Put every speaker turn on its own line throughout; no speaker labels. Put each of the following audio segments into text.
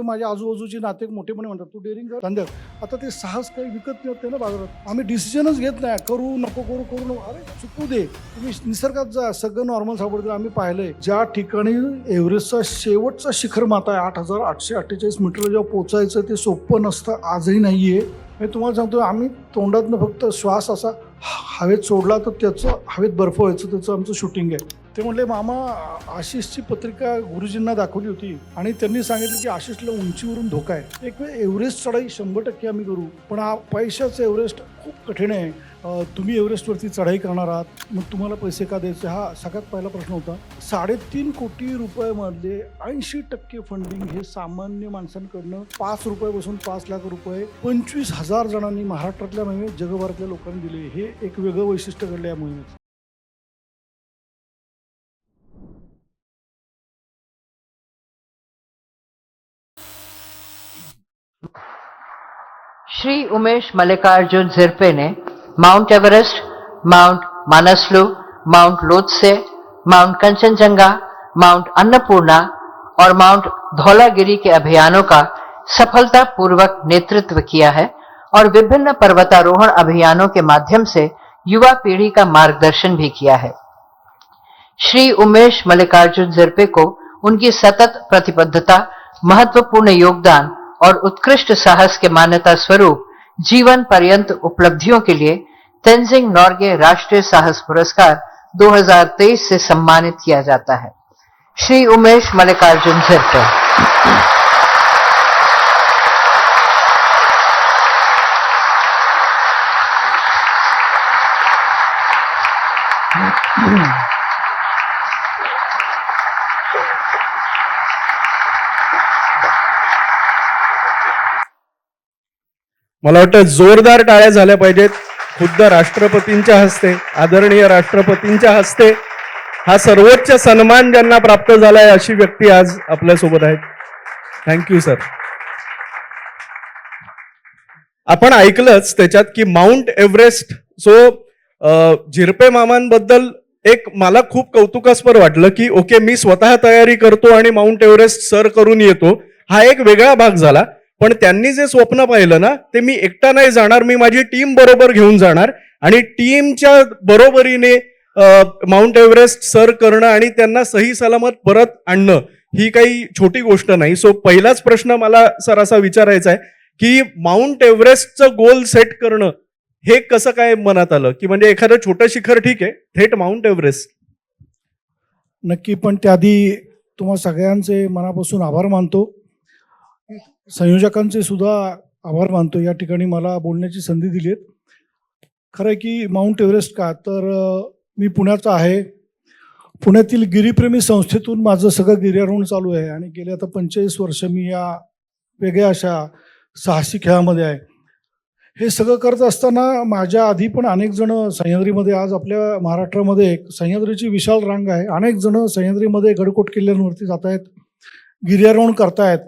माझ्या आजूबाजूचे नाते मोठेपणे म्हणतात तू डेअरिंग कर धंद्यात. आता ते साहस काही विकत मिळते ना बाजारात. आम्ही डिसिजनच घेत नाही, करू नको करू करू नको. अरे चुकू दे, तुम्ही निसर्गात जा, सगळं नॉर्मल सापडतं. आम्ही पाहिलंय ज्या ठिकाणी एव्हरेस्टचा शेवटचा शिखर माता आहे 8,848 मीटरला जेव्हा पोचायचं ते सोपं नसतं, आजही नाहीये. मी तुम्हाला सांगतो, आम्ही तोंडातनं फक्त श्वास असा हवेत सोडला तर त्याचं हवेत बर्फ व्हायचं, त्याचं आमचं शूटिंग आहे. ते म्हणले मामा आशिषची पत्रिका गुरुजींना दाखवली होती आणि त्यांनी सांगितलं की आशिषला उंचीवरून धोका आहे. एक वेळ एव्हरेस्ट चढाई 100% आम्ही करू, पण हा पैशाचं एव्हरेस्ट खूप कठीण आहे. तुम्ही एव्हरेस्टवरती चढाई करणार आहात, मग तुम्हाला पैसे का द्यायचे, हा सगळ्यात पहिला प्रश्न होता. 3.5 कोटी रुपयामधले 80% फंडिंग हे सामान्य माणसांकडनं 5 रुपयापासून 5 लाख रुपये 25,000 जणांनी महाराष्ट्रातल्या मोहिमेत जगभरातल्या लोकांनी दिले. हे एक वेगळं वैशिष्ट्य घडलं या मोहिमेत.
श्री उमेश मल्लिकार्जुन जिरपे ने mount Everest, mount Manaslu, mount Lhotse, mount Kanchenjunga, mount Annapurna और माउंट धौलागिरी के अभियानों का सफलतापूर्वक नेतृत्व किया है और विभिन्न पर्वतारोहण अभियानों के माध्यम से युवा पीढ़ी का मार्गदर्शन भी किया है। श्री उमेश मल्लिकार्जुन जिरपे को उनकी सतत प्रतिबद्धता, महत्वपूर्ण योगदान और उत्कृष्ट साहस के मान्यता स्वरूप जीवन पर्यंत उपलब्धियों के लिए तेंजिंग नॉर्गे राष्ट्रीय साहस पुरस्कार 2023 से सम्मानित किया जाता है। श्री उमेश मल्लिकार्जुन जिरपे।
मला वाटतं जोरदार टाळ्या झाल्या पाहिजेत. खुद्द राष्ट्रपतींच्या हस्ते, आदरणीय राष्ट्रपतींच्या हस्ते हा सर्वोच्च सन्मान ज्यांना प्राप्त झालाय अशी व्यक्ती आज आपल्यासोबत आहेत. Thank you sir. आपण ऐकलंच त्याच्यात की माउंट एव्हरेस्ट. झिरपे मामांबद्दल एक मला खूप कौतुकास्पद वाटलं की ओके, मी स्वतः तयारी करतो आणि माउंट एव्हरेस्ट सर करून येतो, हा एक वेगळा भाग झाला. पण त्यांनी जे स्वप्न पाहिलं ना, ते मी एकटा नाही जाणार, मी माझी टीम बरोबर घेऊन जाणार आणि टीमच्या बरोबरीने माउंट एव्हरेस्ट सर करणं आणि त्यांना सही सलामत परत आणणं ही काही छोटी गोष्ट नाही. सो पहिलाच प्रश्न मला सर असा विचारायचा आहे की माउंट एव्हरेस्टचं गोल सेट करणं हे कसं काय मनात आलं, की म्हणजे एखादं छोटं शिखर ठीक आहे, थेट माउंट एव्हरेस्ट?
नक्की, पण त्याआधी तुम्हा सगळ्यांचे मनापासून आभार मानतो. संयोजकांचे सुद्धा आभार मानतो, या ठिकाणी मला बोलण्याची संधी दिली आहे. खरं आहे की माउंट एव्हरेस्ट का, तर मी पुण्याचा आहे. पुण्यातील गिरीप्रेमी संस्थेतून माझं सगळं गिर्यारोहण चालू आहे आणि गेले आता 45 वर्ष मी या वेगळ्या अशा साहसी खेळामध्ये आहे. हे सगळं करत असताना माझ्या आधी पण अनेक जण सह्याद्रीमध्ये, आज आपल्या महाराष्ट्रामध्ये सह्याद्रीची विशाल रांग आहे, अनेक जण सह्याद्रीमध्ये गडकोट किल्ल्यांवरती जात आहेत, गिर्यारोहण करतायत.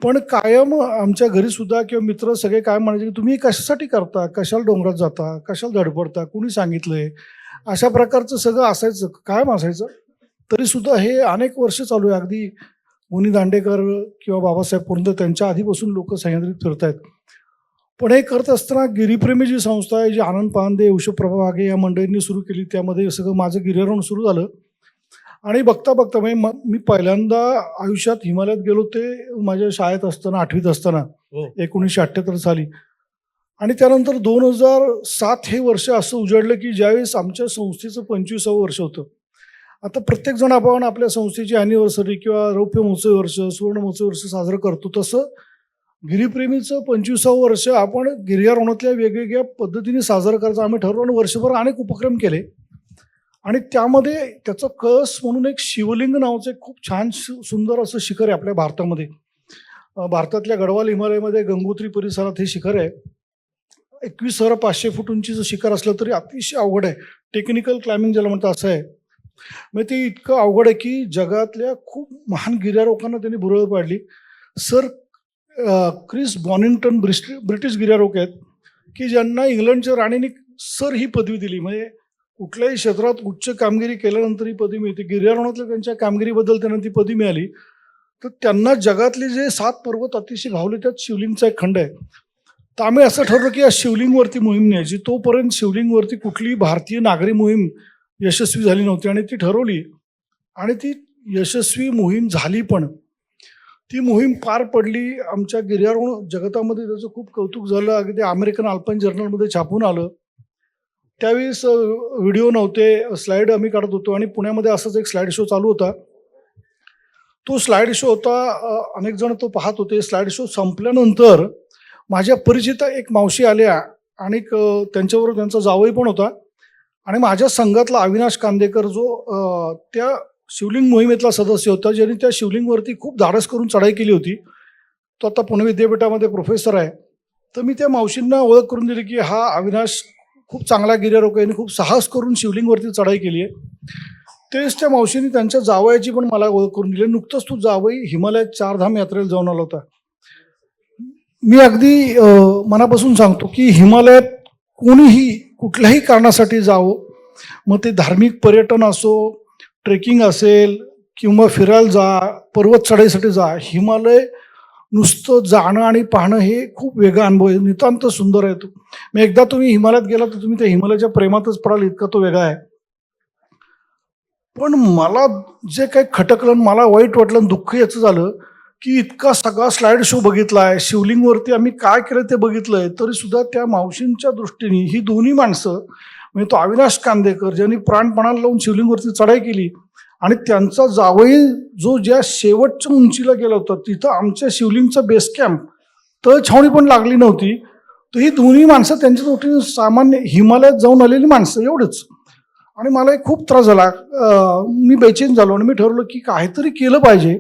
पण कायम आमच्या घरी सुद्धा किंवा मित्र सगळे काय म्हणायचे की तुम्ही कशासाठी करता, कशाला डोंगरात जाता, कशाला धडपडता, कुणी सांगितलंय, अशा प्रकारचं सगळं असायचं, कायम असायचं. तरी सुद्धा हे अनेक वर्ष चालू आहे. अगदी मुनी दांडेकर किंवा बाबासाहेब पुरंदरे त्यांच्या आधीपासून लोक सह्याद्रीत फिरत आहेत. पण हे करत असताना गिरीप्रेमी जी संस्था आहे, जी आनंद पांदे, उषप्रभा वाघे या मंडळींनी सुरू केली, त्यामध्ये सगळं माझं गिर्यारोहण सुरू झालं. आणि बघता बघता मी पहिल्यांदा आयुष्यात हिमालयात गेलो ते माझ्या शाळेत असताना, 8वीत असताना, 1978 साली. आणि त्यानंतर 2007 हे वर्ष असं उजाडलं की ज्यावेळेस आमच्या संस्थेचं 25वं वर्ष होतं. आता प्रत्येक जण आपण आपल्या संस्थेची अॅनिव्हर्सरी किंवा रौप्य महोत्सवी वर्ष, सुवर्ण महोत्सवी वर्ष साजरं करतो, तसं गिरीप्रेमीचं 25वं वर्ष आपण गिर्यारोहणातल्या वेगवेगळ्या पद्धतीने साजरं करायचं आम्ही ठरवलं आणि वर्षभर अनेक उपक्रम केले. आणि त्यामध्ये त्याचं कळस म्हणून एक शिवलिंग नावाचं एक खूप छान सुंदर असं शिखर आहे आपल्या भारतामध्ये. भारतातल्या गढवाल हिमालयामध्ये गंगोत्री परिसरात हे शिखर आहे. 21,500 फूट उंचीचं शिखर असलं तरी अतिशय अवघड आहे. टेक्निकल क्लाइम्बिंग ज्याला म्हणतात असं आहे. म्हणजे ते इतकं अवघड आहे की जगातल्या खूप महान गिर्यारोहकांना त्यांनी भुरळ पाडली. सर क्रिस बॉनिंग्टन ब्रिटिश गिर्यारोहक आहेत की ज्यांना इंग्लंडच्या राणीने सर ही पदवी दिली. म्हणजे कुठल्याही क्षेत्रात उच्च कामगिरी केल्यानंतर ही पदवी मिळते. गिर्यारोहणातल्या त्यांच्या कामगिरीबद्दल त्यांना ती पदवी मिळाली. तर त्यांना जगातले जे 7 पर्वत अतिशय भावले त्यात शिवलिंगचा एक खंड आहे. तर आम्ही असं ठरवलं की या शिवलिंगवरती मोहीम न्यायची. तोपर्यंत शिवलिंगवरती कुठलीही भारतीय नागरी मोहीम यशस्वी झाली नव्हती आणि ती ठरवली आणि ती यशस्वी मोहीम झाली पण. ती मोहीम पार पडली. आमच्या गिर्यारोहण जगतामध्ये त्याचं खूप कौतुक झालं. अगदी अमेरिकन अल्पाईन जर्नलमध्ये छापून आलं. त्यावेळेस व्हिडिओ नव्हते, स्लाईड आम्ही काढत होतो आणि पुण्यामध्ये असाच एक स्लाईड शो चालू होता. तो स्लाईड शो होता, अनेक जण तो पाहत होते. स्लाईड शो संपल्यानंतर माझ्या परिचित एक मावशी आल्या आणि त्यांच्याबरोबर त्यांचा जावई पण होता आणि माझ्या संघातला अविनाश कांदेकर जो त्या शिवलिंग मोहिमेतला सदस्य होता, ज्यांनी त्या शिवलिंगवरती खूप धाडस करून चढाई केली होती. तो आता पुणे विद्यापीठामध्ये प्रोफेसर आहे. तर मी त्या मावशींना ओळख करून दिली की हा अविनाश खूप चांगला गिर्यारोहक आहे, खूप साहस करून शिवलिंगवरती चढाई केली आहे. तेच त्या मावशींनी त्यांच्या जावयाची पण मला ओळख करून दिली. नुकतंच तो जावई हिमालयात 4 धाम यात्रेला जाऊन आला होता. मी अगदी मनापासून सांगतो की हिमालयात कोणीही कुठल्याही कारणासाठी जावं, मग ते धार्मिक पर्यटन असो, ट्रेकिंग असेल किंवा फिरायला जा, पर्वत चढाईसाठी जा. हिमालय नुसतं जाणं आणि पाहणं हे खूप वेगळा अनुभव आहे, नितांत सुंदर आहे तो. मग एकदा तुम्ही हिमालयात गेला तर तुम्ही त्या हिमालयाच्या प्रेमातच पडाल, इतका तो वेगळा आहे. पण मला जे काही खटकलं, मला वाईट वाटलं, दुःख याचं झालं की इतका सगळा स्लाइड शो बघितलाय, शिवलिंगवरती आम्ही काय केलं ते बघितलंय, तरी सुद्धा त्या मावशींच्या दृष्टीने ही दोन्ही माणसं म्हणजे तो अविनाश कांदेकर ज्यांनी प्राणपणाला लावून शिवलिंगवरती चढाई केली आणि त्यांचा जावई जो ज्या शेवटच्या उंचीला गेला होता, तिथं आमच्या शिवलिंगचा बेस कॅम्प तर छावणी पण लागली नव्हती. तर ही दोन्ही माणसं त्यांच्या दृष्टीने सामान्य हिमालयात जाऊन आलेली माणसं एवढंच. आणि मला एक खूप त्रास झाला. मी बेचैन झालो आणि मी ठरवलं की काहीतरी केलं पाहिजे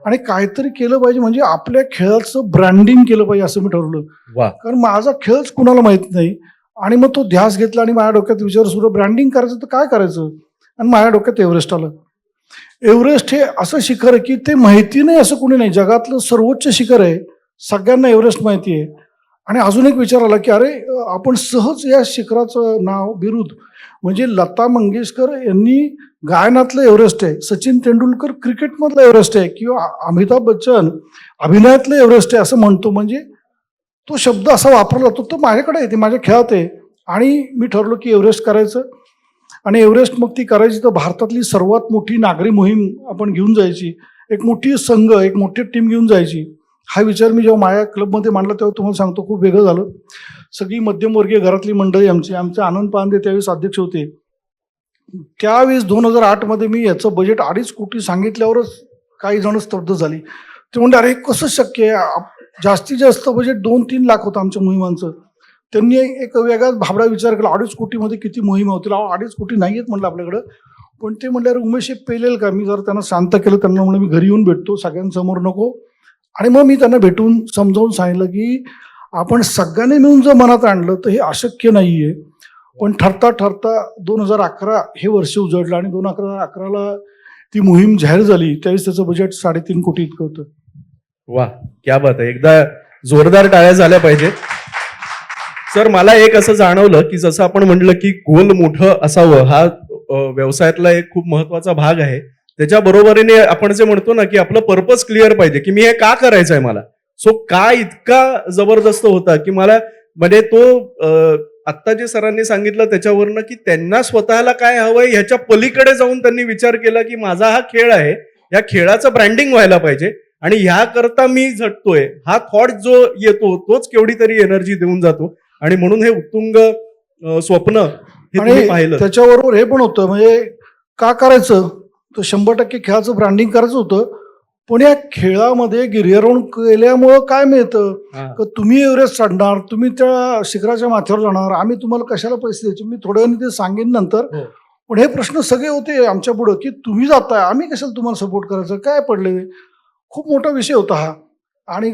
आणि काहीतरी केलं पाहिजे म्हणजे आपल्या खेळाचं ब्रँडिंग केलं पाहिजे असं मी ठरवलं.
वा.
कारण माझा खेळच कुणाला माहित नाही. आणि मग तो ध्यास घेतला आणि माझ्या डोक्यात विचार सुरू, ब्रँडिंग करायचं तर काय करायचं. आणि माझ्या डोक्यात एव्हरेस्ट आलं. एव्हरेस्ट हे असं शिखर आहे की ते माहिती नाही असं कोणी नाही, जगातलं सर्वोच्च शिखर आहे, सगळ्यांना एव्हरेस्ट माहिती आहे. आणि अजून एक विचार आला की अरे आपण सहज या शिखराचं नाव बिरुद म्हणजे लता मंगेशकर यांनी गायनातलं एव्हरेस्ट आहे, सचिन तेंडुलकर क्रिकेटमधलं एव्हरेस्ट आहे किंवा अमिताभ बच्चन अभिनयातलं एव्हरेस्ट आहे असं म्हणतो. म्हणजे तो शब्द असा वापरला जातो, तो माझ्याकडे आहे, ते माझ्या खेळात आहे. आणि मी ठरलो की एव्हरेस्ट करायचं. आणि एव्हरेस्ट मग ती करायची तर भारतातली सर्वात मोठी नागरी मोहीम आपण घेऊन जायची, एक मोठी संघ, एक मोठी टीम घेऊन जायची. हा विचार मी जेव्हा माझ्या क्लबमध्ये मांडला तेव्हा तुम्हाला सांगतो खूप वेगळं झालं. सगळी मध्यमवर्गीय घरातली मंडळी आमचे आनंद पांदे त्यावेळेस अध्यक्ष होते. त्यावेळेस 2008 मध्ये मी याचं बजेट 2.5 कोटी सांगितल्यावरच काही जण स्तब्ध झाली. ते म्हणले अरे कसं शक्य आहे, जास्तीत जास्त बजेट 2-3 लाख होतं आमच्या मोहिमांचं. त्यांनी एक वेगळाच भाबडा विचार केला, 2.5 कोटीमध्ये किती मोहीम होतील. 2.5 कोटी नाही आहेत म्हटलं आपल्याकडं. पण ते म्हणले अरे उमेश हे पेलेल का. मी जर त्यांना शांत केलं, त्यांना म्हणलं मी घरी येऊन भेटतो, सगळ्यांसमोर नको. आणि मग मी त्यांना भेटून समजावून सांगितलं की आपण सगळ्यांनी मिळून जर मनात आणलं तर हे अशक्य नाहीये. पण ठरता ठरता 2011 हे वर्ष उजळलं आणि 2011ला ती मोहीम जाहीर झाली. त्यावेळेस त्याचं बजेट 3.5 कोटी इतकं होतं.
वा, क्या बात आहे. एकदा जोरदार टाळ्या झाल्या पाहिजे. सर, मला एक असं जाणवलं की जसं आपण म्हटलं की गोल मोठं असावं, हा व्यवसायातला एक खूप महत्वाचा भाग आहे. त्याच्या बरोबरीने आपण जे म्हणतो ना की आपलं पर्पज क्लिअर पाहिजे की मी हे का करायचंय मला. सो का इतका जबरदस्त होता की मला म्हणजे तो आत्ता जे सरांनी सांगितलं त्याच्यावरनं की त्यांना स्वतःला काय हवंय ह्याच्या पलीकडे जाऊन त्यांनी विचार केला की माझा हा खेळ आहे, या खेळाचं ब्रँडिंग व्हायला पाहिजे आणि ह्याकरता मी झटतोय. हा थॉट जो येतो तोच केवढी तरी एनर्जी देऊन जातो. आणि म्हणून हे उत्तुंग स्वप्न हे तुम्ही पाहिलं.
त्याच्याबरोबर हे पण होतं म्हणजे का करायचं तर 100% खेळाचं ब्रँडिंग करायचं होतं. पण या खेळामध्ये गिर्यारोहण केल्यामुळं काय मिळतं तर तुम्ही एव्हरेस्ट चढणार, तुम्ही त्या शिखराच्या माथ्यावर जाणार, आम्ही तुम्हाला कशाला पैसे द्यायचे. मी थोड्या वेळाने ते सांगेन नंतर. पण हे प्रश्न सगळे होते आमच्या पुढं की तुम्ही जाताय, आम्ही कशाला तुम्हाला सपोर्ट करायचं, काय पडले. खूप मोठा विषय होता हा. आणि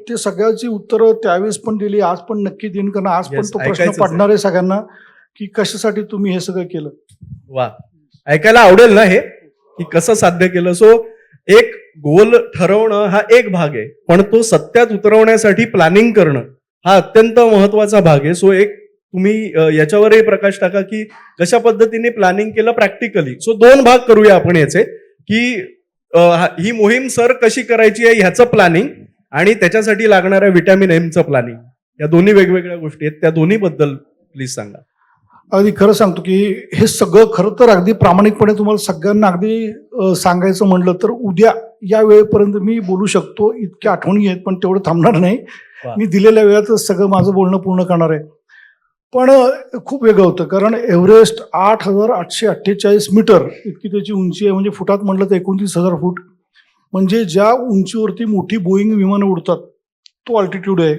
ते सगळ्याची उत्तरं त्यावेळेस पण दिली, आज पण नक्की देईन, कारण आज पण तो प्रश्न पडणार आहे सगळ्यांना की कशासाठी तुम्ही हे सगळं केलं.
वा, ऐकायला आवडेल ना हे की कसं साध्य केलं. सो एक गोल ठरवणं हा एक भाग आहे, पण तो सत्यात उतरवण्यासाठी प्लॅनिंग करणं हा अत्यंत महत्वाचा भाग आहे. सो एक तुम्ही याच्यावरही प्रकाश टाका की कशा पद्धतीने प्लॅनिंग केलं प्रॅक्टिकली. सो 2 भाग करूया आपण याचे की ही मोहीम सर कशी करायची आहे ह्याचं प्लॅनिंग आणि त्याच्यासाठी लागणाऱ्या व्हिटॅमिन एमचं प्लॅनिंग, या दोन्ही वेगवेगळ्या गोष्टी आहेत, त्या दोन्ही बद्दल प्लीज सांगा.
अगदी खरं सांगतो की हे सगळं खरं तर अगदी प्रामाणिकपणे तुम्हाला सगळ्यांना अगदी सांगायचं म्हणलं तर उद्या या वेळेपर्यंत मी बोलू शकतो, इतक्या आठवणी आहेत, पण तेवढं थांबणार नाही.
वा.
मी दिलेल्या वेळातच सगळं माझं बोलणं पूर्ण करणार आहे. पण खूप वेगळं होतं, कारण एव्हरेस्ट 8,848 मीटर इतकी त्याची उंची आहे, म्हणजे फुटात म्हटलं तर 29,000 फूट. म्हणजे ज्या उंचीवरती मोठी बोईंग विमानं उडतात तो अल्टिट्यूड आहे,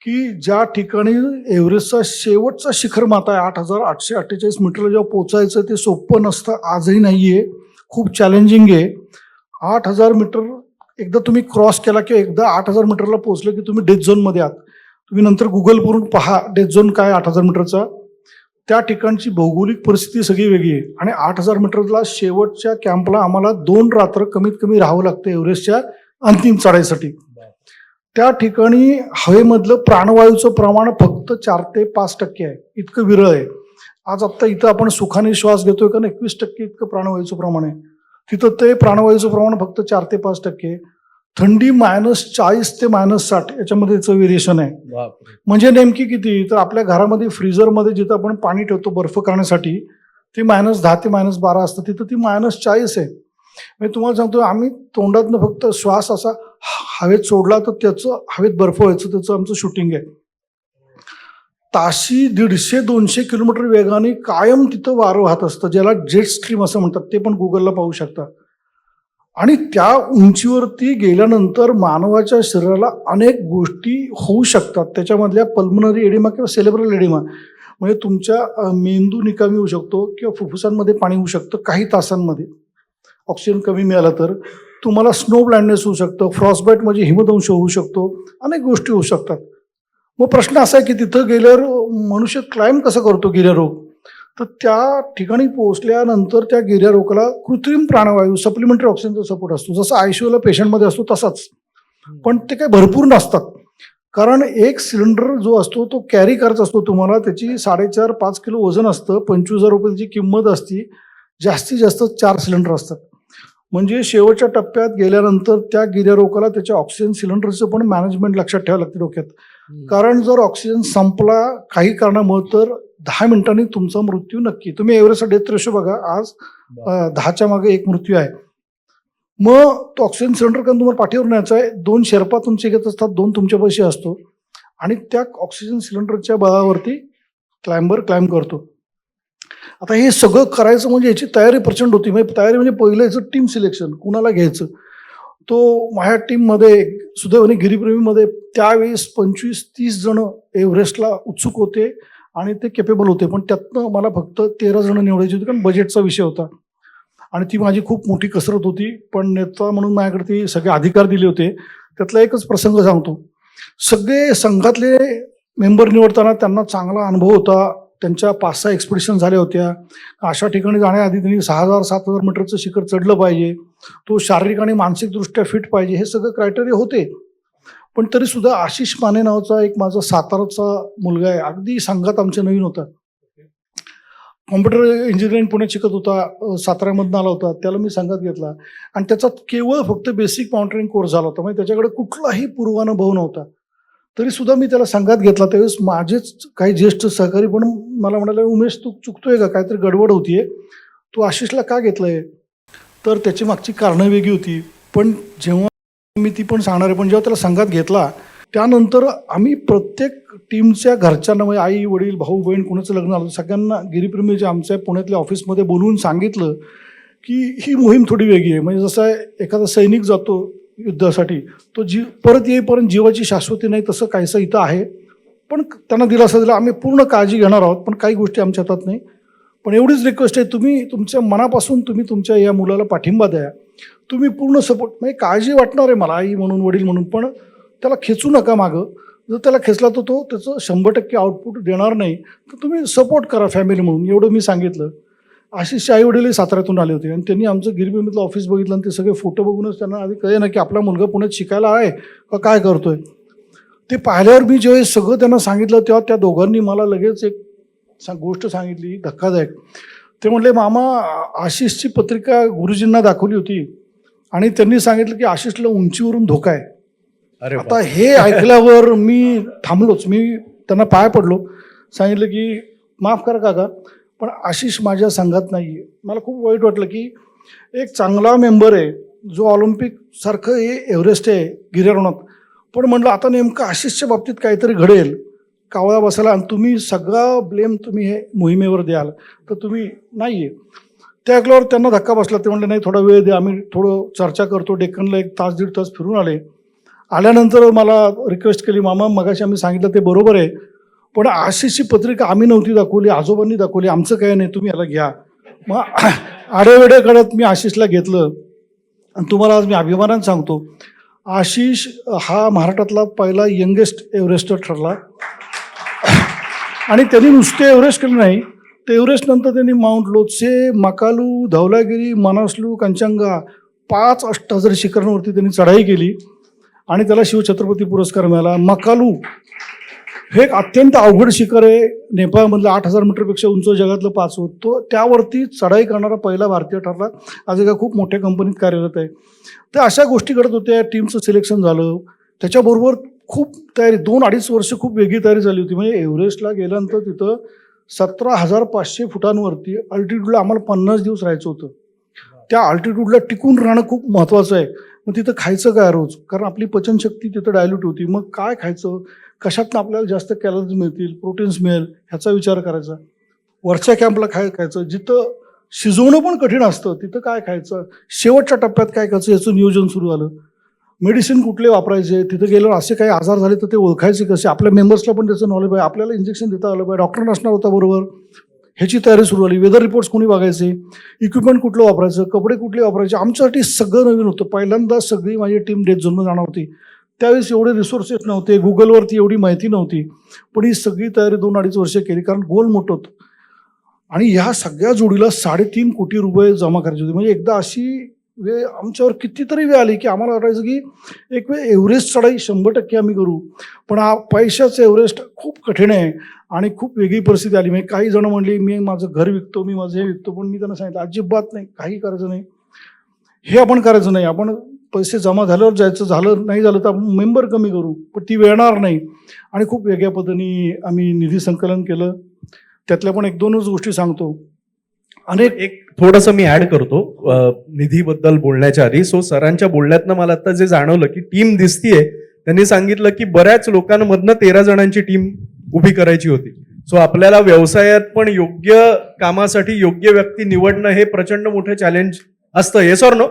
की ज्या ठिकाणी एव्हरेस्टचा शेवटचा शिखर माता आहे 8,848 मीटरला जेव्हा पोचायचं ते सोपं नसतं, आजही नाहीये, खूप चॅलेंजिंग आहे. 8,000 मीटर एकदा तुम्ही क्रॉस केला किंवा एकदा 8,000 मीटरला पोहोचलं की तुम्ही डेथ झोनमध्ये आहात. तुम्ही नंतर गुगल करून पहा डेथ झोन काय 8,000 मीटरचा. त्या ठिकाणची भौगोलिक परिस्थिती सगळी वेगळी आहे आणि 8,000 मीटरला शेवटच्या कॅम्पला आम्हाला 2 रात्र कमीत कमी राहावं लागतं एव्हरेस्टच्या अंतिम चढाईसाठी. त्या ठिकाणी हवेमधलं प्राणवायूचं प्रमाण फक्त 4 ते 5% आहे, इतकं विरळ आहे. आज आत्ता इथं आपण सुखाने श्वास घेतोय कारण 21% इतकं प्राणवायूचं प्रमाण आहे. तिथं ते प्राणवायूचं प्रमाण फक्त 4 ते 5%. थंडी -40 ते -60 याच्यामध्ये त्याचं व्हेरिएशन आहे. म्हणजे नेमकी किती, तर आपल्या घरामध्ये फ्रीजरमध्ये जिथं आपण पाणी ठेवतो बर्फ करण्यासाठी ते -10 ते -12 असतं, तिथं ती -40 आहे. म्हणजे तुम्हाला सांगतो आम्ही तोंडातनं फक्त श्वास असा हवेत सोडला तर त्याचं हवेत बर्फ व्हायचं, त्याचं आमचं शूटिंग आहे. ताशी 150-200 किलोमीटर वेगाने कायम तिथं वारं वाहत असतं, ज्याला जेट स्ट्रीम असं म्हणतात, ते पण गुगलला पाहू शकता. आणि त्या उंचीवरती गेल्यानंतर मानवाच्या शरीराला अनेक गोष्टी होऊ शकतात. त्याच्यामधल्या पल्मनरी एडिमा किंवा सेलेब्रल एडिमा, म्हणजे तुमच्या मेंदू निकामी होऊ शकतो किंवा फुफ्फुसांमध्ये पाणी होऊ शकतं काही तासांमध्ये, ऑक्सिजन कमी मिळाला तर. तुम्हाला स्नो ब्लाइंडनेस होऊ शकतं, फ्रॉस्टबाईट म्हणजे हिमदंश होऊ शकतो, अनेक गोष्टी होऊ शकतात. मग प्रश्न असा आहे की तिथं गेल्यावर मनुष्य क्लाइम कसं करतो गिर्यारोहक, तर त्या ठिकाणी पोहोचल्यानंतर त्या गिर्यारोहकाला कृत्रिम प्राणवायू सप्लिमेंटरी ऑक्सिजनचा सपोर्ट असतो, जसं आयसीयूला पेशंटमध्ये असतो तसाच. पण ते काही भरपूर नसतात, कारण एक सिलेंडर जो असतो तो कॅरी करत असतो तुम्हाला, त्याची 4.5-5 किलो वजन असतं, 25,000 रुपये त्याची किंमत असती, जास्तीत जास्त 4 सिलेंडर असतात. म्हणजे शेवटच्या टप्प्यात गेल्यानंतर त्या गिर्यारोहकाला त्याच्या ऑक्सिजन सिलेंडरचं पण मॅनेजमेंट लक्षात ठेवावं लागते डोक्यात. कारण जर ऑक्सिजन संपला काही कारणामुळे तर 10 मिनिटांनी तुमचा मृत्यू नक्की. तुम्ही एव्हरेस्ट डेथ रेशो बघा, आज 10च्या मागे 1 मृत्यू आहे. मग तो ऑक्सिजन सिलेंडर कारण तुम्हाला पाठीवर न्यायचा आहे, 2 शेर्पा तुमचे घेत असतात, 2 तुमच्यापाशी असतो आणि त्या ऑक्सिजन सिलेंडरच्या बळावरती क्लाइंब करतो. आता हे सगळं करायचं म्हणजे याची तयारी प्रचंड होती. म्हणजे तयारी म्हणजे पहिलं याचं टीम सिलेक्शन, कुणाला घ्यायचं. तो माझ्या टीममध्ये सुदैवाने गिरीप्रेमीमध्ये त्यावेळेस 25-30 जण एव्हरेस्टला उत्सुक होते आणि ते केपेबल होते, पण त्यातनं मला फक्त 13 जण निवडायचे होते, कारण बजेटचा विषय होता आणि ती माझी खूप मोठी कसरत होती. पण नेता म्हणून माझ्याकडे ते सगळे अधिकार दिले होते. त्यातला एकच प्रसंग सांगतो. सगळे संघातले मेंबर निवडताना त्यांना चांगला अनुभव होता, त्यांच्या 5-6 एक्सपिडिशन झाल्या होत्या. अशा ठिकाणी जाण्याआधी त्यांनी 6,000-7,000 मीटरचं शिखर चढलं पाहिजे, तो शारीरिक आणि मानसिकदृष्ट्या फिट पाहिजे, हे सगळं क्रायटेरिया होते. पण तरी सुद्धा आशिष माने नावाचा एक माझा साताराचा मुलगा आहे, अगदी संघात आमच्या नवीन होता, कॉम्प्युटर इंजिनिअरिंग पुण्यात शिकत होता, साताऱ्यामधून आला होता. त्याला मी संघात घेतला आणि त्याचा केवळ फक्त बेसिक माउंटेनिंग कोर्स झाला होता, म्हणजे त्याच्याकडे कुठलाही पूर्वानुभव नव्हता. तरी सुद्धा मी त्याला संघात घेतला. त्यावेळेस माझेच काही ज्येष्ठ सहकारी पण मला म्हणाले, उमेश तू चुकतोय का, काहीतरी गडबड होतीये, तू आशिषला का घेतलंय. तर त्याची मागची कारणं वेगळी होती, पण जेव्हा मी ती पण सांगणार आहे. पण जेव्हा त्याला संघात घेतला त्यानंतर आम्ही प्रत्येक टीमच्या घरच्यांना, म्हणजे आई वडील भाऊ बहीण कुणाचं लग्न आलं सगळ्यांना गिरीप्रेमीच्या आमच्या पुण्यातल्या ऑफिसमध्ये बोलवून सांगितलं की ही मोहीम थोडी वेगळी आहे. म्हणजे जसं एखादा सैनिक जातो युद्धासाठी, तो परत येईपर्यंत जीवाची शाश्वती नाही, तसं काहीसं इथं आहे. पण त्यांना दिलासा दिला, आम्ही पूर्ण काळजी घेणार आहोत, पण काही गोष्टी आमच्या हातात नाही. पण एवढीच रिक्वेस्ट आहे, तुम्ही तुमच्या मनापासून तुम्ही तुमच्या या मुलाला पाठिंबा द्या, तुम्ही पूर्ण सपोर्ट. म्हणजे काळजी वाटणार आहे मला आई म्हणून वडील म्हणून, पण त्याला खेचू नका मागं. जर त्याला खेचला तर तो त्याचं 100% आउटपुट देणार नाही, तर तुम्ही सपोर्ट करा फॅमिली म्हणून, एवढं मी सांगितलं. आशिषचे आई वडीलही साताऱ्यातून आले होते आणि त्यांनी आमचं गिरप्रेमीतलं ऑफिस बघितलं आणि ते सगळे फोटो बघूनच त्यांना आधी कळे ना की आपला मुलगा पुण्यात शिकायला आहे का काय करतोय. ते पाहिल्यावर मी जेव्हा सगळं त्यांना सांगितलं तेव्हा त्या दोघांनी मला लगेच एक गोष्ट सांगितली धक्कादायक. ते म्हटले, मामा आशिषची पत्रिका गुरुजींना दाखवली होती आणि त्यांनी सांगितलं की आशिषला उंचीवरून धोका आहे.
अरे
आता हे ऐकल्यावर मी थांबलोच. मी त्यांना पाय पडलो, सांगितलं की माफ करा काका, पण आशिष माझ्या संघात नाही आहे. मला खूप वाईट वाटलं की एक चांगला मेंबर आहे जो ऑलिम्पिक सारखं हे एव्हरेस्ट आहे गिर्यारोहणात, पण म्हटलं आता नेमकं आशिषच्या बाबतीत काहीतरी घडेल, कावळा बसायला, आणि तुम्ही सगळा ब्लेम तुम्ही हे मोहिमेवर द्याल, तर तुम्ही नाही आहे. ते ऐकल्यावर त्यांना धक्का बसला. ते म्हणले नाही, थोडा वेळ द्या, आम्ही थोडं चर्चा करतो. डेक्कनला 1 तास 1.5 तास फिरून आले. आल्यानंतर मला रिक्वेस्ट केली, मामा मगाशी आम्ही सांगितलं ते बरोबर आहे, पण आशिषची पत्रिका आम्ही नव्हती दाखवली, आजोबांनी दाखवली, आमचं काय नाही, तुम्ही याला घ्या. मग आडेवेडे करत मी आशिषला घेतलं. आणि तुम्हाला आज मी अभिमानानं सांगतो, आशिष हा महाराष्ट्रातला पहिला यंगेस्ट एव्हरेस्टर ठरला. आणि त्यांनी नुसते एव्हरेस्ट केलं नाही, तर एव्हरेस्ट नंतर त्यांनी माउंट लोत्से, मकालू, धौलागिरी, मानसलू, कंचनजंगा 5 अष्टादरी शिखरांवरती त्यांनी चढाई केली आणि त्याला शिवछत्रपती पुरस्कार मिळाला. मकालू हे एक अत्यंत अवघड शिखर आहे, नेपाळमधलं 8,000 मीटरपेक्षा उंच, जगातलं 5वं. तो त्यावरती चढाई करणारा पहिला भारतीय ठरला. आज एका खूप मोठ्या कंपनीत कार्यरत आहे. तर अशा गोष्टी घडत होत्या. टीमचं सिलेक्शन झालं, त्याच्याबरोबर खूप तयारी, 2-2.5 वर्ष खूप वेगळी तयारी झाली होती. म्हणजे एव्हरेस्टला गेल्यानंतर तिथं 17,500 फुटांवरती अल्टिट्यूडला आम्हाला 50 दिवस राहायचं होतं. त्या अल्टिट्यूडला टिकून राहणं खूप महत्त्वाचं आहे. मग तिथं खायचं काय रोज, कारण आपली पचनशक्ती तिथं डायल्यूट होती. मग काय खायचं, कशातनं आपल्याला जास्त कॅलरीज मिळतील, प्रोटीन्स मिळेल, ह्याचा विचार करायचा. वरच्या कॅम्पला खायचं, जिथं शिजवणं पण कठीण असतं तिथं काय खायचं, शेवटच्या टप्प्यात काय खायचं, याचं नियोजन सुरू झालं. मेडिसिन कुठले वापरायचे, तिथं गेल्यावर असे काही आजार झाले तर ते ओळखायचे कसे, आपल्या मेंबर्सला पण त्याचं नॉलेज पाहिजे, आपल्याला इंजेक्शन देता आलं पाहिजे, डॉक्टर नसणार होता बरोबर, ह्याची तयारी सुरू झाली. वेदर रिपोर्ट्स कोणी बघायचे, इक्विपमेंट कुठलं वापरायचं, कपडे कुठले वापरायचे, आमच्यासाठी सगळं नवीन होतं. पहिल्यांदा सगळी माझी टीम डेथ झोनला जाणार होती. त्यावेळेस एवढे रिसोर्सेस नव्हते, गुगलवरती एवढी माहिती नव्हती, पण ही सगळी तयारी 2-2.5 वर्ष केली, कारण गोल मोठं होतं. आणि ह्या सगळ्या जोडीला 3.5 कोटी रुपये जमा करायचे होते. म्हणजे एकदा अशी वेळ आमच्यावर कितीतरी वेळ आली की आम्हाला वाटायचं की एक वेळ एव्हरेस्ट चढाई 100% आम्ही करू, पण हा पैशाचं एव्हरेस्ट खूप कठीण आहे आणि खूप वेगळी परिस्थिती आली. म्हणजे काही जण म्हणली मी माझं घर विकतो, मी माझं हे विकतो, पण मी त्यांना सांगितलं अजिबात नाही, काही करायचं नाही, हे आपण करायचं नाही. आपण पैसे जमा झाल्यावर जायचं, झालं नाही झालं तर आपण मेंबर कमी करू, पण ती वेळणार नाही. आणि खूप वेगळ्या पद्धतीने आम्ही निधी संकलन केलं. त्यातल्या पण 1-2च गोष्टी सांगतो.
एक थोडंसं मी ऍड करतो निधीबद्दल बोलण्याच्या आधी. सो सरांच्या बोलण्यातनं मला आता जे जाणवलं की टीम दिसतीये, त्यांनी सांगितलं की बऱ्याच लोकांमधनं 13 जणांची टीम उभी करायची होती. सो आपल्याला व्यवसायात पण योग्य कामासाठी योग्य व्यक्ती निवडणं हे प्रचंड मोठं चॅलेंज असतं, येस ऑर नो?